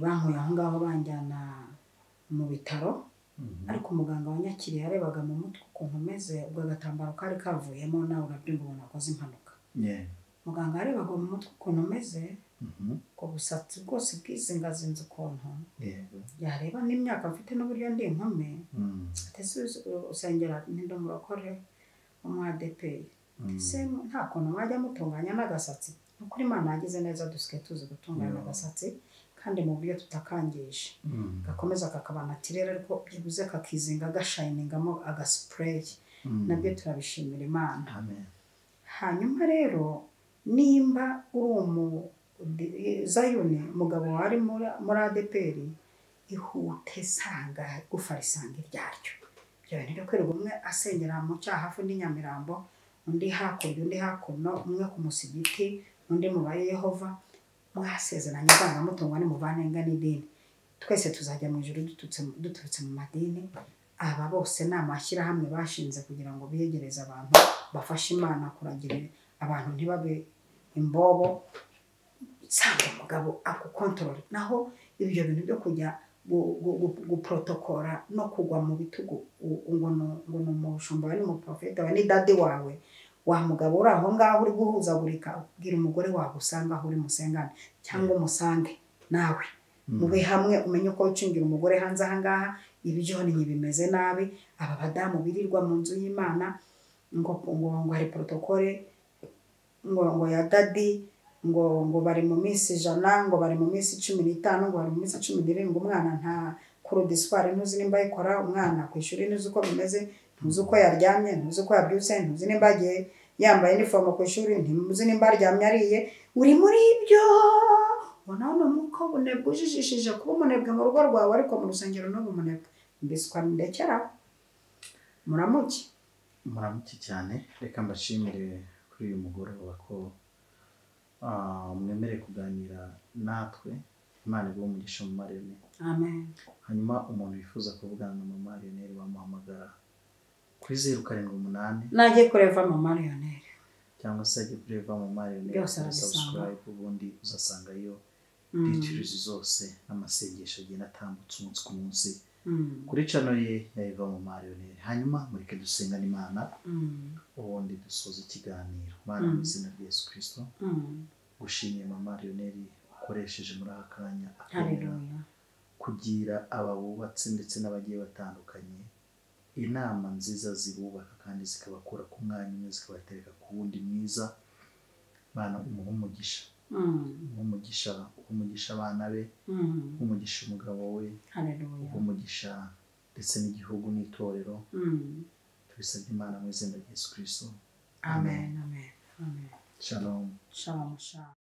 Bankuye aho ngaho banjyana mu bitaro, ariko umuganga wanyakiriye yarebaga mu mutwe ukuntu meze, ubwo agatambaro kari kavuyemo, nawe urabyumva umuntu akoze impanuka. Muganga yarebaga mu mutwe ukuntu meze, ko busatsi bwose bwizingazinze ukuntu, yareba n'imyaka mfite n'uburyo ndi inkumi, usengera ndi umurokore w'umwadeperi, nta kuntu mwajya mutunganya n'agasatsi. Ukuri Imana yagize neza dusigaye tuzi gutunganya agasatsi, kandi mu buryo tutakangisha, gakomeza kakaba natirere, ariko byibuze kakizinga gashayiningamo agaspray, nabyo turabishimira Imana. Hanyuma rero nimba uri Zion mugabo wari muri ADPR, ihute sanga gufarisanga iryaryo. Byo rero kwero umwe asengera mu cyaha hafi ndi Nyamirambo, undi hakurya undi hakuno, umwe ku musigiti undi mu ba Yehova, mwasezeranye kwanga mutungwa ni muvanenga n'idini, twese tuzajya mu ijuru duturutse mu madini. Aba bose ni amashyirahamwe bashinze kugira ngo biyegereze abantu, bafashe Imana kuragirira abantu ntibabe imbobo. Sanga umugabo akukontorora, naho ibyo bintu byo kujya guprotokora no kugwa mu bitugu ngo no mushumba wari mu profeta wa ni dadi wawe, wa mugabo uri aho ngaho uri guhuzagurika, ubwira umugore wawe usanga aho uri musengane, cyangwa umusange nawe mube hamwe, umenye uko ucingira umugore hanze aha ngaha. Ibyo ni bimeze nabi. Aba badamu birirwa mu nzu y'Imana ngo hari protokole ngo ya dadi, ngo bari mu minsi 100, ngo bari mu minsi 15, ngo bari mu minsi 17. Umwana nta kurodisware ntuzi nimba ikora, umwana ku ishuri ntuzi uko bimeze, ntuzi uko yaryamye, ntuzi uko yabyutse, ntuzi nimba agiye yambaye uniform ku ishuri, ntuzi nimba aryamye ariye. Uri muri ibyo ubona no muko bunebwe ujijishije kuba umunebwe mu rugo rwawe, ariko mu rusengero no bumunebwe mbiswa ndekera. Muramuki cyane. Reka mbashimire kuri uyu mugoroba ko mwemere kuganira natwe. Imana ibuhe umugisha mu Mariyone. Amen. Hanyuma umuntu wifuza kuvugana na Mama Mariyone bamuhamagara kuri 078 nagiye kureva Mama Mariyone, cyangwa se ajye kureva Mama Mariyone, subscribe, ubundi uzasanga iyo details zose n'amasengesho agenda atambutse umunsi ku munsi kuri channel ye ya Eva Mama Mariyone. Hanyuma mureke dusengane Imana, ubundi dusoza ikiganiro. Mana mu izina rya Yesu Kristo, gushimiye Mama Mariyone ukoresheje muri aka kanya kugira ababubatse ndetse n'abagiye batandukanye inama nziza zibubaka kandi zikabakura ku mwanya umwe zikabatereka ku wundi mwiza. Bana umugisha, umugisha abana be, umugisha umugabo we, umugisha ndetse n'igihugu n'itorero. Tubisabye Imana mu izina rya Yesu Kristo. Amen. Shalom.